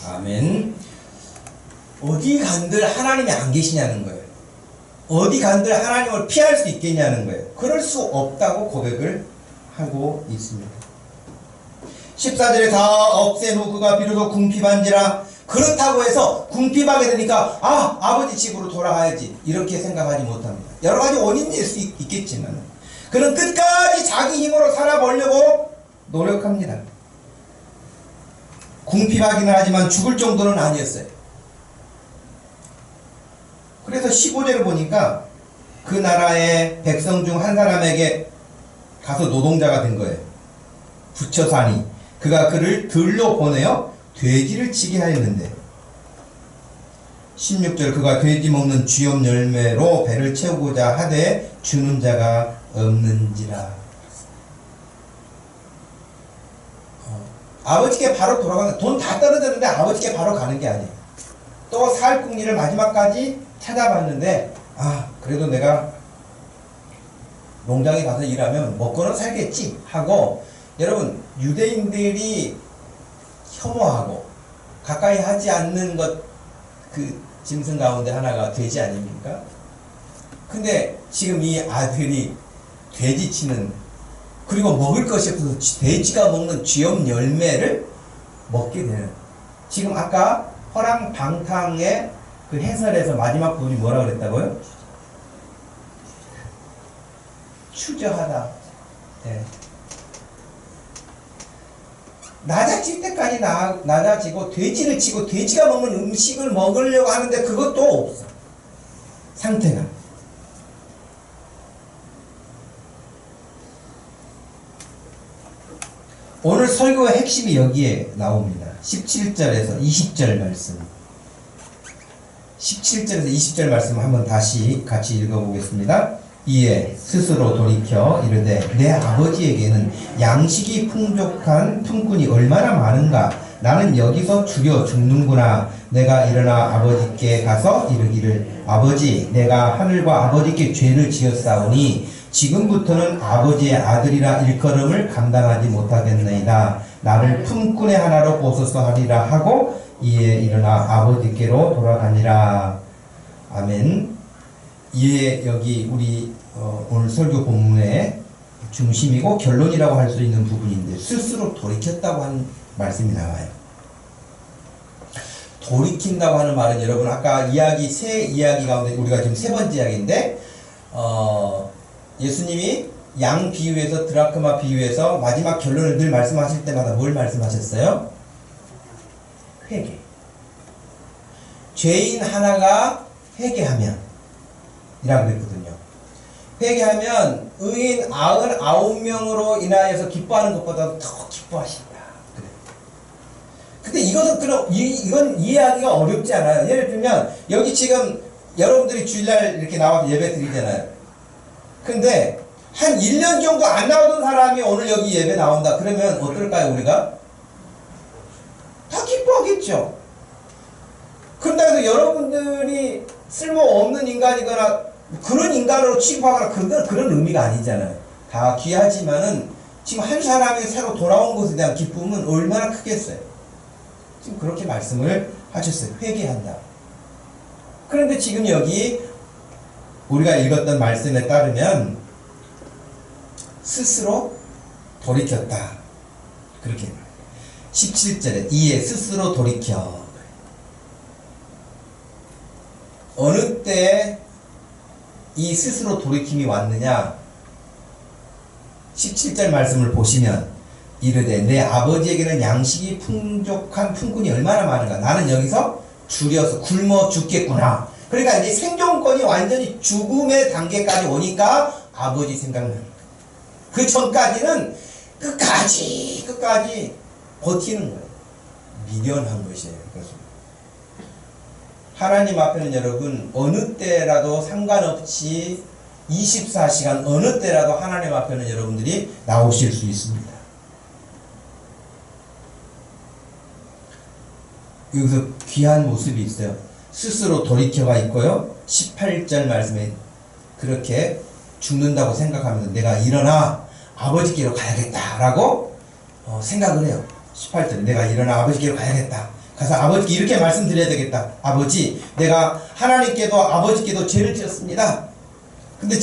아멘. 어디 간들 하나님이 안 계시냐는 거예요. 어디 간들 하나님을 피할 수 있겠냐는 거예요. 그럴 수 없다고 고백을 하고 있습니다. 14절에 다 없앤 후 그가 비로소 궁핍한지라. 그렇다고 해서 궁핍하게 되니까 아버지 집으로 돌아가야지 이렇게 생각하지 못합니다. 여러 가지 원인이 있을 수 있겠지만 그는 끝까지 자기 힘으로 살아보려고 노력합니다. 궁핍하기는 하지만 죽을 정도는 아니었어요. 그래서 15절을 보니까 그 나라의 백성 중 한 사람에게 가서 노동자가 된 거예요. 붙여 사니 그가 그를 들로 보내어 돼지를 치게 하였는데 16절 그가 돼지 먹는 쥐염 열매로 배를 채우고자 하되 주는 자가 없는지라. 아버지께 바로 돌아가는, 돈 다 떨어졌는데 아버지께 바로 가는 게 아니에요. 또 살 궁리를 마지막까지 찾아봤는데, 그래도 내가 농장에 가서 일하면 먹고는 살겠지 하고, 여러분, 유대인들이 혐오하고 가까이 하지 않는 것, 그 짐승 가운데 하나가 돼지 아닙니까? 근데 지금 이 아들이 돼지치는, 그리고 먹을 것이 없어서 돼지가 먹는 쥐염 열매를 먹게 되는, 지금 아까 허랑방탕의 그 해설에서 마지막 부분이 뭐라 그랬다고요? 추저하다. 네. 낮아질 때까지 낮아지고 돼지를 치고 돼지가 먹는 음식을 먹으려고 하는데 그것도 없어. 상태가. 오늘 설교의 핵심이 여기에 나옵니다. 17절에서 20절 말씀. 17절에서 20절 말씀 한번 다시 같이 읽어보겠습니다. 이에 스스로 돌이켜 이르되 내 아버지에게는 양식이 풍족한 품꾼이 얼마나 많은가. 나는 여기서 죽여 죽는구나. 내가 일어나 아버지께 가서 이르기를 아버지 내가 하늘과 아버지께 죄를 지었사오니 지금부터는 아버지의 아들이라 일컬음을 감당하지 못하겠나이다. 나를 품꾼의 하나로 보소서 하리라 하고 이에 일어나 아버지께로 돌아가니라. 아멘. 이에 여기 우리 오늘 설교 본문의 중심이고 결론이라고 할 수 있는 부분인데, 스스로 돌이켰다고 하는 말씀이 나와요. 돌이킨다고 하는 말은 여러분 아까 세 이야기 가운데 우리가 지금 세 번째 이야기인데, 예수님이 양 비유에서 드라크마 비유에서 마지막 결론을 늘 말씀하실 때마다 뭘 말씀하셨어요? 회개. 죄인 하나가 회개하면 이라고 그랬거든요. 회개하면 의인 99명으로 인하여서 기뻐하는 것보다 더 기뻐하신다. 그래. 근데 이건 이해하기가 어렵지 않아요. 예를 들면 여기 지금 여러분들이 주일날 이렇게 나와서 예배 드리잖아요. 근데 한 1년 정도 안 나오던 사람이 오늘 여기 예배 나온다. 그러면 어떨까요, 우리가? 다 기뻐하겠죠. 그런다 해서 여러분들이 쓸모없는 인간이거나 그런 인간으로 취급하거나 그런 의미가 아니잖아요. 다 귀하지만은 지금 한 사람이 새로 돌아온 것에 대한 기쁨은 얼마나 크겠어요. 지금 그렇게 말씀을 하셨어요. 회개한다. 그런데 지금 여기 우리가 읽었던 말씀에 따르면 스스로 돌이켰다. 그렇게 17절에 이에 스스로 돌이켜. 어느 때 이 스스로 돌이킴이 왔느냐? 17절 말씀을 보시면 이르되 내 아버지에게는 양식이 풍족한 품꾼이 얼마나 많은가. 나는 여기서 줄여서 굶어 죽겠구나. 그러니까 이제 생존권이 완전히 죽음의 단계까지 오니까 아버지 생각나는 거예요. 그 전까지는 끝까지 버티는 거예요. 미련한 것이에요. 그래서 하나님 앞에는 여러분 어느 때라도 상관없이 24시간 어느 때라도 하나님 앞에는 여러분들이 나오실 수 있습니다. 여기서 귀한 모습이 있어요. 스스로 돌이켜가 있고요. 18절 말씀에 그렇게 죽는다고 생각하면서 내가 일어나 아버지께로 가야겠다라고 생각을 해요. 18절에 내가 일어나 아버지께로 가야겠다. 가서 아버지께 이렇게 말씀드려야 되겠다. 아버지, 내가 하나님께도 아버지께도 죄를 지었습니다. 근데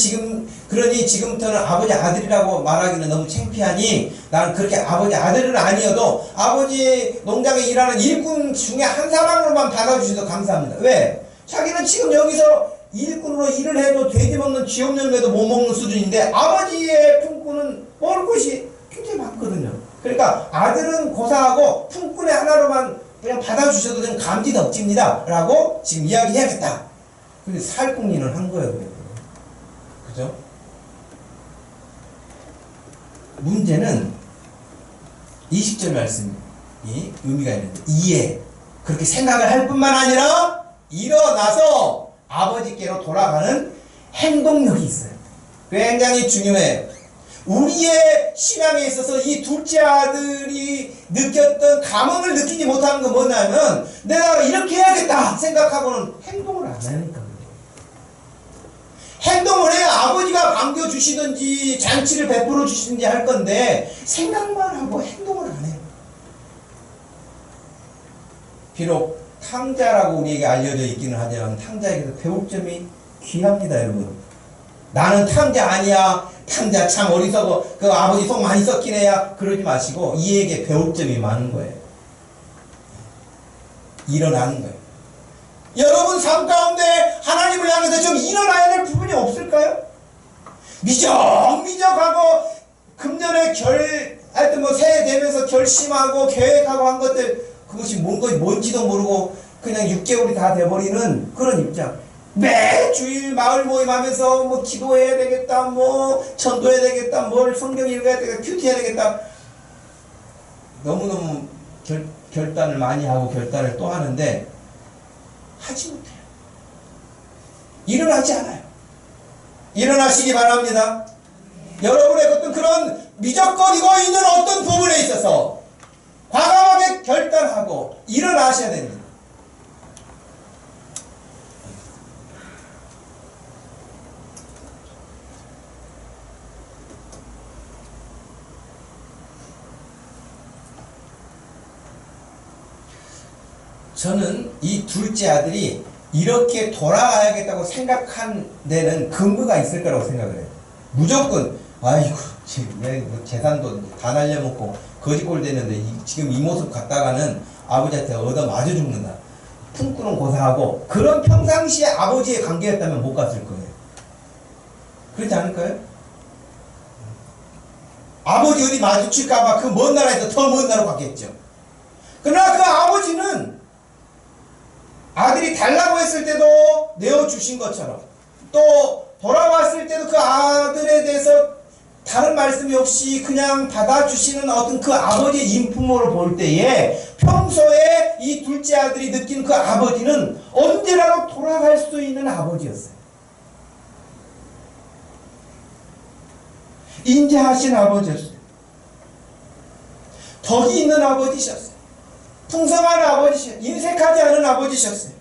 그러니 지금부터는 아버지 아들이라고 말하기는 너무 창피하니 나는 그렇게 아버지 아들은 아니어도 아버지 농장에 일하는 일꾼 중에 한 사람으로만 받아주셔도 감사합니다. 왜? 자기는 지금 여기서 일꾼으로 일을 해도 돼지 먹는 쥐염 열매도 못 먹는 수준인데 아버지의 품꾼은 먹을 것이 굉장히 많거든요. 그러니까 아들은 고사하고 품꾼의 하나로만 그냥 받아주셔도 좀 감지덕지입니다 라고 지금 이야기해야겠다. 근데 살궁리는 한 거예요. 그죠? 문제는 20절 말씀이 의미가 있는데 이에 그렇게 생각을 할 뿐만 아니라 일어나서 아버지께로 돌아가는 행동력이 있어요. 굉장히 중요해요. 우리의 신앙에 있어서 이 둘째 아들이 느꼈던 감흥을 느끼지 못하는 건 뭐냐면 내가 이렇게 해야겠다 생각하고는 행동을 안 하니까 그래요. 행동을 해야 아버지가 반겨주시든지 잔치를 베풀어 주시든지 할 건데 생각만 하고 행동을 안 해요. 비록 탕자라고 우리에게 알려져 있기는 하지만 탕자에게서 배울 점이 귀합니다, 여러분. 나는 탕자 아니야. 탕자 참 어리석어. 그 아버지 속 많이 썩긴 해야. 그러지 마시고 이에게 배울 점이 많은 거예요. 일어나는 거예요. 여러분 삶 가운데 하나님을 향해서 좀 일어나야 될 부분이 없을까요? 미적미적하고 금년에 하여튼 뭐 새해 되면서 결심하고 계획하고 한 것들 그것이 뭔지도 모르고 그냥 6개월이 다 돼버리는 그런 입장. 매주일 마을 모임하면서 뭐 기도해야 되겠다, 뭐 전도해야 되겠다, 뭘 성경 읽어야 되겠다, 큐티해야 되겠다. 너무너무 결단을 많이 하고 결단을 또 하는데 하지 못해요. 일어나지 않아요. 일어나시기 바랍니다. 여러분의 어떤 그런 미적거리고 있는 어떤 부분에 있어서 과감하게 결단하고 일어나셔야 됩니다. 저는 이 둘째 아들이 이렇게 돌아가야겠다고 생각한 데는 근거가 있을 거라고 생각을 해요. 무조건 아이고 내 재산도 다 날려먹고 거지꼴 되는데 지금 이 모습 갖다가는 아버지한테 얻어 맞아 죽는다. 품꾸는 고사하고 그런 평상시에 아버지의 관계였다면 못 갔을 거예요. 그렇지 않을까요? 아버지 어디 마주칠까봐 그 먼 나라에서 더 먼 나라로 갔겠죠. 그러나 그 아버지는 아들이 달라고 했을 때도 내어주신 것처럼 또 돌아왔을 때도 그 아들에 대해서 다른 말씀이 없이 그냥 받아주시는 어떤 그 아버지의 인품으로 볼 때에 평소에 이 둘째 아들이 느낀 그 아버지는 언제라도 돌아갈 수 있는 아버지였어요. 인자하신 아버지였어요. 덕이 있는 아버지셨어요. 풍성한 아버지셨어요. 인색하지 않은 아버지셨어요.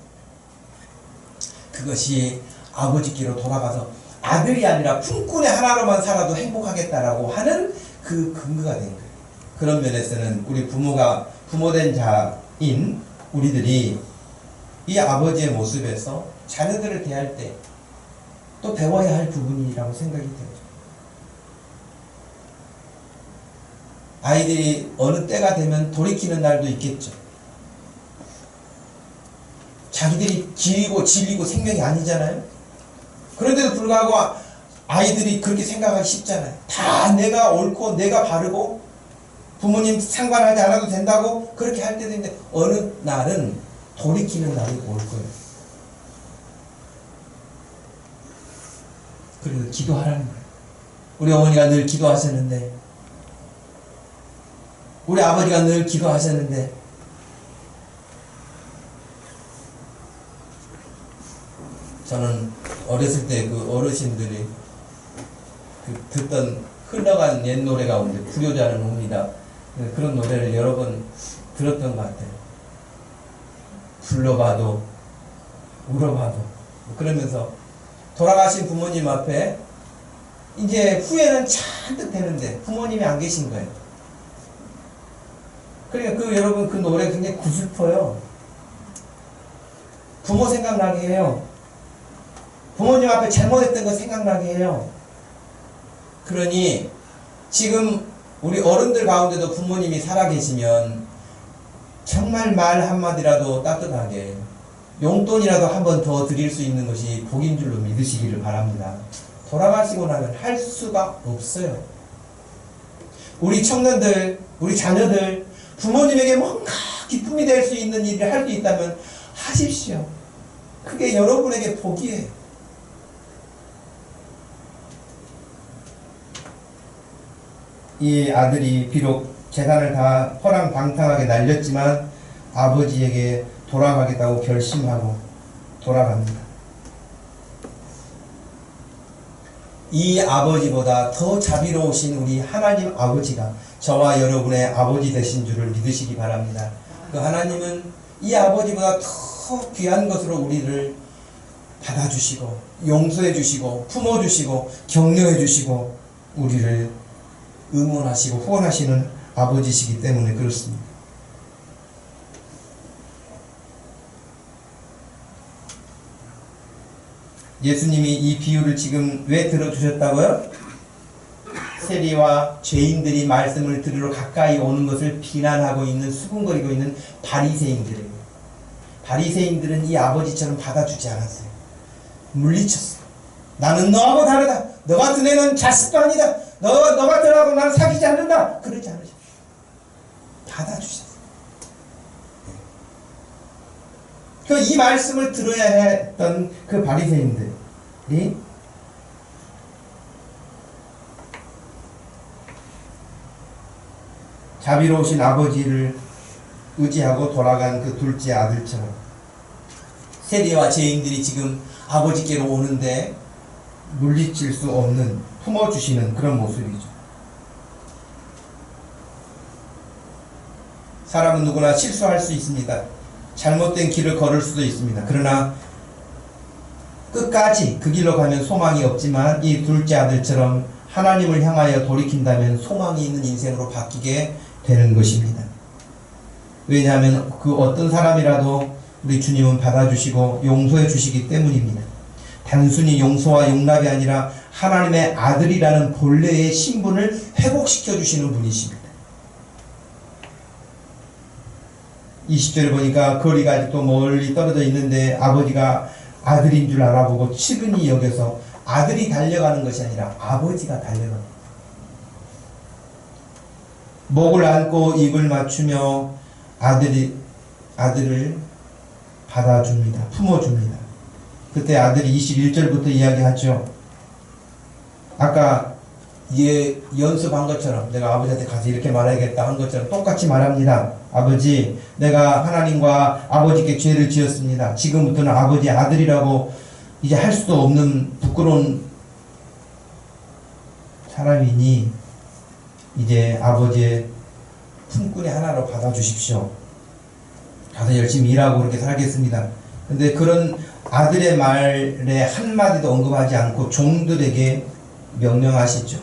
그것이 아버지께로 돌아가서 아들이 아니라 품꾼의 하나로만 살아도 행복하겠다라고 하는 그 근거가 된 거예요. 그런 면에서는 우리 부모된 자인 우리들이 이 아버지의 모습에서 자녀들을 대할 때 또 배워야 할 부분이라고 생각이 돼요. 아이들이 어느 때가 되면 돌이키는 날도 있겠죠. 자기들이 길이고 진리고 생명이 아니잖아요. 그런데도 불구하고 아이들이 그렇게 생각하기 쉽잖아요. 다 내가 옳고 내가 바르고 부모님 상관하지 않아도 된다고 그렇게 할 때도 있는데 어느 날은 돌이키는 날이 올 거예요. 그래서 기도하라는 거예요. 우리 어머니가 늘 기도하셨는데 우리 아버지가 늘 기도하셨는데 저는 어렸을 때 그 어르신들이 듣던 흘러간 옛 노래 가운데 불효자는 옵니다. 그런 노래를 여러 번 들었던 것 같아요. 불러봐도 울어봐도 그러면서 돌아가신 부모님 앞에 이제 후회는 잔뜩 되는데 부모님이 안 계신 거예요. 그러니까 여러분 그 노래 굉장히 구슬퍼요. 부모 생각나게 해요. 부모님 앞에 잘못했던 거 생각나게 해요. 그러니 지금 우리 어른들 가운데도 부모님이 살아계시면 정말 말 한마디라도 따뜻하게 용돈이라도 한 번 더 드릴 수 있는 것이 복인 줄로 믿으시기를 바랍니다. 돌아가시고 나면 할 수가 없어요. 우리 청년들, 우리 자녀들 부모님에게 뭔가 기쁨이 될 수 있는 일을 할 수 있다면 하십시오. 그게 여러분에게 복이에요. 이 아들이 비록 재산을 다 허랑방탕하게 날렸지만 아버지에게 돌아가겠다고 결심하고 돌아갑니다. 이 아버지보다 더 자비로우신 우리 하나님 아버지가 저와 여러분의 아버지 되신 줄을 믿으시기 바랍니다. 그 하나님은 이 아버지보다 더 귀한 것으로 우리를 받아주시고 용서해 주시고 품어주시고 격려해 주시고 우리를 응원하시고 후원하시는 아버지시기 때문에 그렇습니다. 예수님이 이 비유를 지금 왜 들어주셨다고요? 세리와 죄인들이 말씀을 들으러 가까이 오는 것을 비난하고 있는, 수군거리고 있는 바리새인들에게, 바리새인들은 이 아버지처럼 받아주지 않았어요. 물리쳤어요. 나는 너하고 다르다. 너 같은 애는 자식도 아니다. 너 같은 애하고 나는 사귀지 않는다. 그러지 않으셨어요. 받아주셨어요. 이 말씀을 들어야 했던 그 바리새인들이 자비로우신 아버지를 의지하고 돌아간 그 둘째 아들처럼 세리와 죄인들이 지금 아버지께로 오는데 물리칠 수 없는, 품어주시는 그런 모습이죠. 사람은 누구나 실수할 수 있습니다. 잘못된 길을 걸을 수도 있습니다. 그러나 끝까지 그 길로 가면 소망이 없지만 이 둘째 아들처럼 하나님을 향하여 돌이킨다면 소망이 있는 인생으로 바뀌게 되는 것입니다. 왜냐하면 그 어떤 사람이라도 우리 주님은 받아주시고 용서해 주시기 때문입니다. 단순히 용서와 용납이 아니라 하나님의 아들이라는 본래의 신분을 회복시켜 주시는 분이십니다. 20절에 보니까 거리가 아직도 멀리 떨어져 있는데 아버지가 아들인 줄 알아보고 측은히 여겨서, 아들이 달려가는 것이 아니라 아버지가 달려가는, 목을 안고 입을 맞추며 아들을 받아줍니다. 품어줍니다. 그때 아들이 21절부터 이야기하죠. 아까 연습한 것처럼, 내가 아버지한테 가서 이렇게 말해야겠다 한 것처럼 똑같이 말합니다. 아버지, 내가 하나님과 아버지께 죄를 지었습니다. 지금부터는 아버지 아들이라고 이제 할 수도 없는 부끄러운 사람이니 이제 아버지의 품꾼의 하나로 받아주십시오. 가서 열심히 일하고 그렇게 살겠습니다. 근데 그런 아들의 말에 한마디도 언급하지 않고 종들에게 명령하시죠.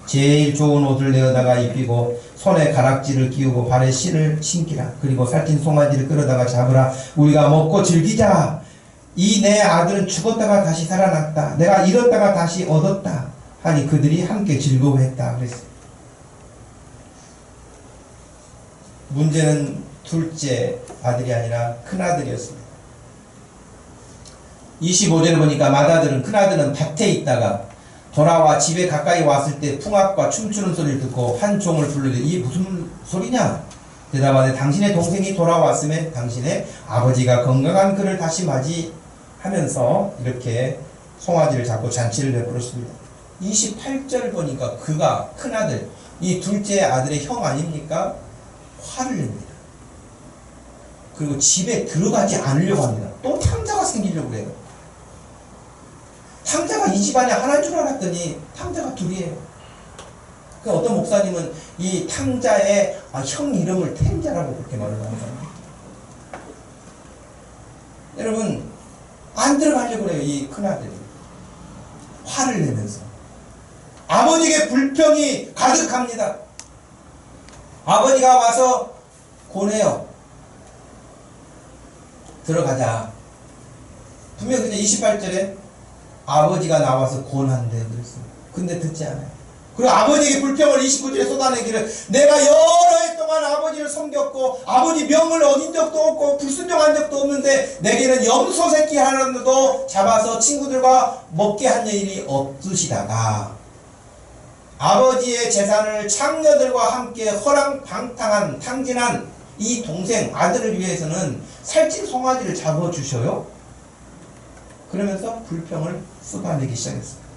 제일 좋은 옷을 내어다가 입히고 손에 가락지를 끼우고 발에 실을 신기라. 그리고 살찐 송아지를 끌어다가 잡으라. 우리가 먹고 즐기자. 이 내 아들은 죽었다가 다시 살아났다. 내가 잃었다가 다시 얻었다. 하니 그들이 함께 즐거워했다. 그랬어요. 문제는 둘째 아들이 아니라 큰아들이었습니다. 25절에 보니까 맏아들은, 큰아들은 밭에 있다가 돌아와 집에 가까이 왔을 때 풍악과 춤추는 소리를 듣고 한 종을 부르되 이게 무슨 소리냐? 대답하되 당신의 동생이 돌아왔음에 당신의 아버지가 건강한 그를 다시 맞이하면서 이렇게 송아지를 잡고 잔치를 베풀었습니다. 28절 보니까 그가, 큰아들, 이 둘째 아들의 형 아닙니까? 화를 냅니다. 그리고 집에 들어가지 않으려고 합니다. 또 탕자가 생기려고 그래요. 탕자가 이 집안에 하나인 줄 알았더니 탕자가 둘이에요. 그 어떤 목사님은 이 탕자의 형 이름을 탱자라고 그렇게 말을 하잖아요. 여러분, 안 들어가려고 그래요. 이 큰아들이 화를 내면서 아버지에게 불평이 가득합니다. 아버지가 와서 권해요. 들어가자. 분명 근데 28절에 아버지가 나와서 권한대 그랬습니다. 근데 듣지 않아요. 그리고 아버지에게 불평을 29절에 쏟아내기를, 내가 여러 해 동안 아버지를 섬겼고 아버지 명을 어긴 적도 없고 불순종한 적도 없는데 내게는 염소 새끼 하나도 잡아서 친구들과 먹게 한 일이 없으시다가 아버지의 재산을 창녀들과 함께 허랑방탕한 탕진한 이 동생 아들을 위해서는 살찐 송아지를 잡아주셔요? 그러면서 불평을 쏟아내기 시작했어요.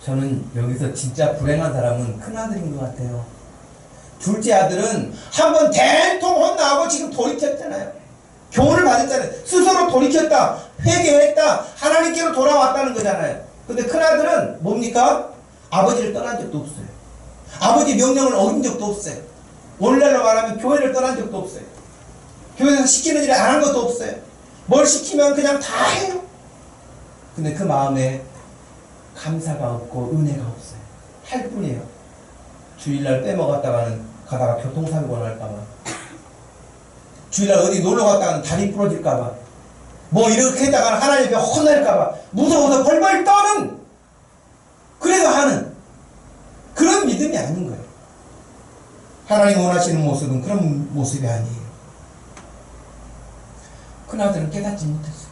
저는 여기서 진짜 불행한 사람은 큰아들인 것 같아요. 둘째 아들은 한번 대통 혼나고 지금 돌이켰잖아요. 교훈을 받았잖아요. 스스로 돌이켰다. 회개했다. 하나님께로 돌아왔다는 거잖아요. 근데 큰아들은 뭡니까? 아버지를 떠난 적도 없어요. 아버지 명령을 어긴 적도 없어요. 오늘날로 말하면 교회를 떠난 적도 없어요. 교회에서 시키는 일을 안 한 것도 없어요. 뭘 시키면 그냥 다 해요. 근데 그 마음에 감사가 없고 은혜가 없어요. 할 뿐이에요. 주일날 빼먹었다가는 가다가 교통사고 날까봐, 주일날 어디 놀러 갔다가는 다리 부러질까봐, 뭐 이렇게 했다가는 하나님 앞에 혼날까봐 무서워서 벌벌 떠는, 그래도 하는 그런 믿음이 아닌 거예요. 하나님 원하시는 모습은 그런 모습이 아니에요. 큰아들은 깨닫지 못했어요.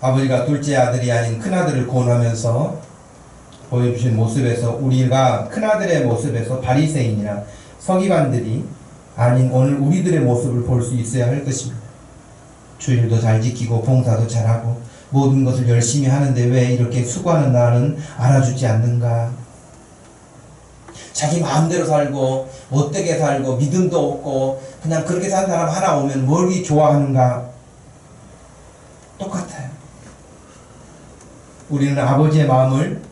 아버지가 둘째 아들이 아닌 큰아들을 고언하면서 보여주신 모습에서 우리가 큰아들의 모습에서 바리새인이나 서기관들이 아닌 오늘 우리들의 모습을 볼 수 있어야 할 것입니다. 주일도 잘 지키고 봉사도 잘하고 모든 것을 열심히 하는데 왜 이렇게 수고하는 나는 알아주지 않는가? 자기 마음대로 살고 못되게 살고 믿음도 없고 그냥 그렇게 사는 사람 하나 오면 뭘 좋아하는가? 똑같아요. 우리는 아버지의 마음을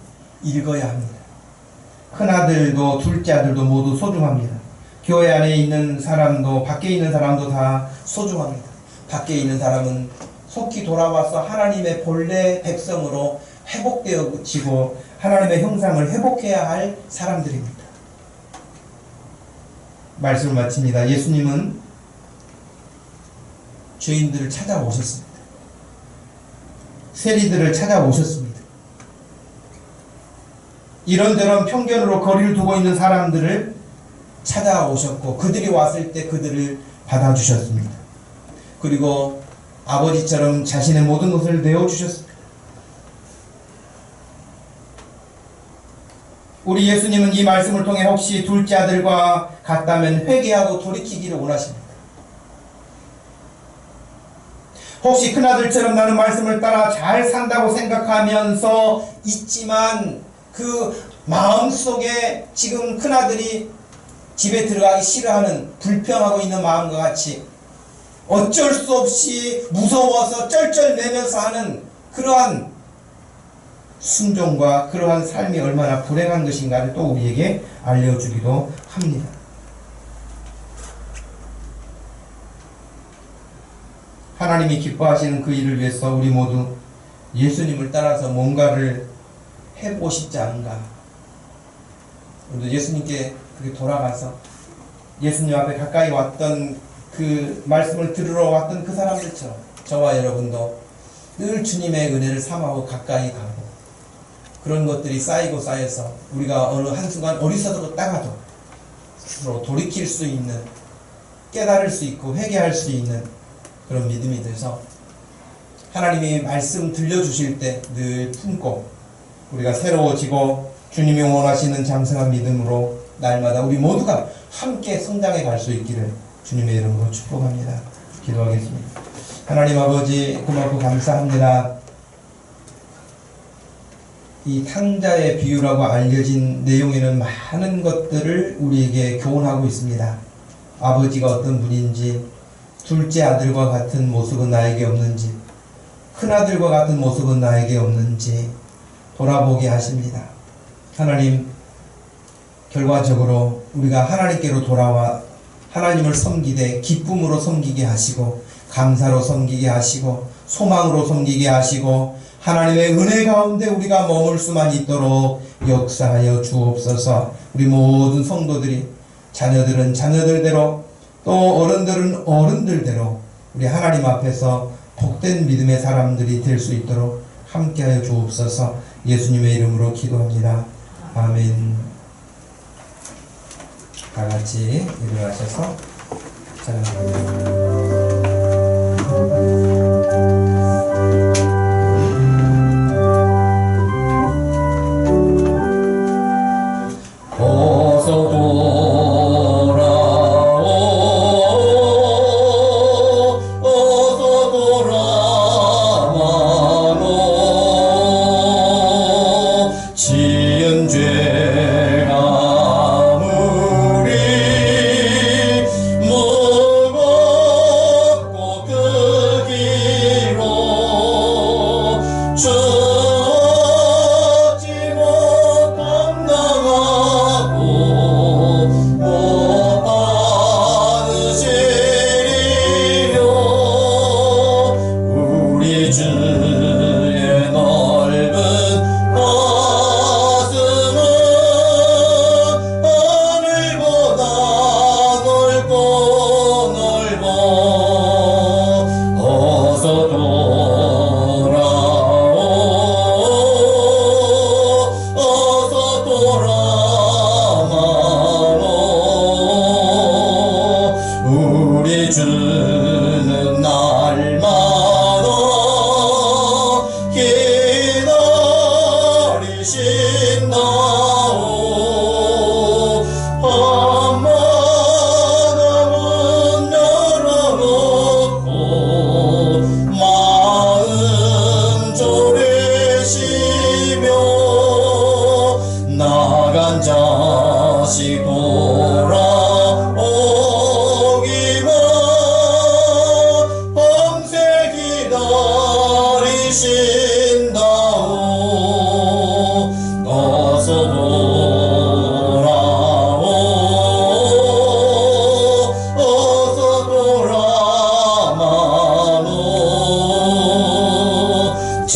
읽어야 합니다. 큰아들도 둘째 아들도 모두 소중합니다. 교회 안에 있는 사람도 밖에 있는 사람도 다 소중합니다. 밖에 있는 사람은 속히 돌아와서 하나님의 본래 백성으로 회복되어지고 하나님의 형상을 회복해야 할 사람들입니다. 말씀을 마칩니다. 예수님은 죄인들을 찾아오셨습니다. 세리들을 찾아오셨습니다. 이런저런 편견으로 거리를 두고 있는 사람들을 찾아오셨고 그들이 왔을 때 그들을 받아주셨습니다. 그리고 아버지처럼 자신의 모든 것을 내어주셨습니다. 우리 예수님은 이 말씀을 통해 혹시 둘째 아들과 같다면 회개하고 돌이키기를 원하십니다. 혹시 큰아들처럼 나는 말씀을 따라 잘 산다고 생각하면서 있지만 그 마음속에 지금 큰아들이 집에 들어가기 싫어하는 불평하고 있는 마음과 같이 어쩔 수 없이 무서워서 쩔쩔매면서 하는 그러한 순종과 그러한 삶이 얼마나 불행한 것인가를 또 우리에게 알려주기도 합니다. 하나님이 기뻐하시는 그 일을 위해서 우리 모두 예수님을 따라서 뭔가를 해보고 싶지 않은가? 우리도 예수님께 그렇게 돌아가서 예수님 앞에 가까이 왔던 그 말씀을 들으러 왔던 그 사람들처럼 저와 여러분도 늘 주님의 은혜를 삼하고 가까이 가고 그런 것들이 쌓이고 쌓여서 우리가 어느 한순간 어리석었다가도 스스로 돌이킬 수 있는, 깨달을 수 있고 회개할 수 있는 그런 믿음이 돼서 하나님이 말씀 들려주실 때 늘 품고 우리가 새로워지고 주님이 원하시는 장성한 믿음으로 날마다 우리 모두가 함께 성장해 갈 수 있기를 주님의 이름으로 축복합니다. 기도하겠습니다. 하나님 아버지 고맙고 감사합니다. 이 탕자의 비유라고 알려진 내용에는 많은 것들을 우리에게 교훈하고 있습니다. 아버지가 어떤 분인지, 둘째 아들과 같은 모습은 나에게 없는지, 큰아들과 같은 모습은 나에게 없는지 돌아보게 하십니다. 하나님, 결과적으로 우리가 하나님께로 돌아와 하나님을 섬기되 기쁨으로 섬기게 하시고 감사로 섬기게 하시고 소망으로 섬기게 하시고 하나님의 은혜 가운데 우리가 머물 수만 있도록 역사하여 주옵소서. 우리 모든 성도들이 자녀들은 자녀들대로 또 어른들은 어른들대로 우리 하나님 앞에서 복된 믿음의 사람들이 될 수 있도록 함께하여 주옵소서. 예수님의 이름으로 기도합니다. 아멘. 다 같이 일어나셔서 찬양합니다.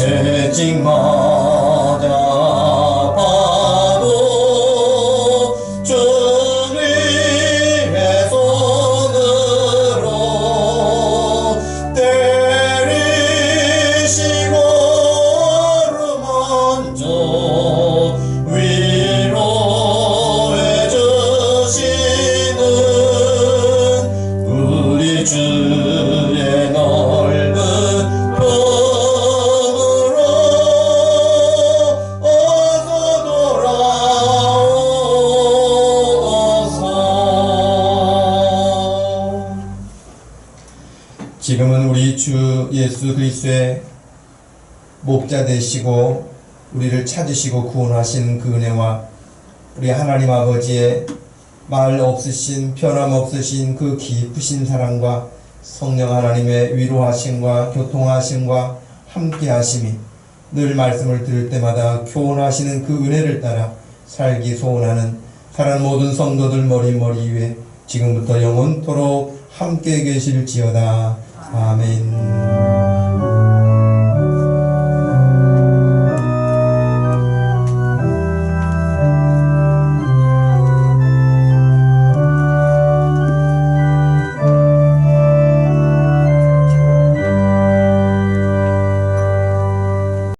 채찍마다 바로 주님의 손으로 때리시고 먼저 위로해 주시는 우리 주의 넓은 품으로 어서 돌아오소서. 지금은 우리 주 예수 그리스도의 목자 되시고 우리를 찾으시고 구원하신 그 은혜와 우리 하나님 아버지의 말 없으신 변함없으신 그 깊으신 사랑과 성령 하나님의 위로하심과 교통하심과 함께하심이 늘 말씀을 들을 때마다 교훈하시는 그 은혜를 따라 살기 소원하는 사랑하는 모든 성도들 머리 위에 지금부터 영원토록 함께 계실지어다. 아멘.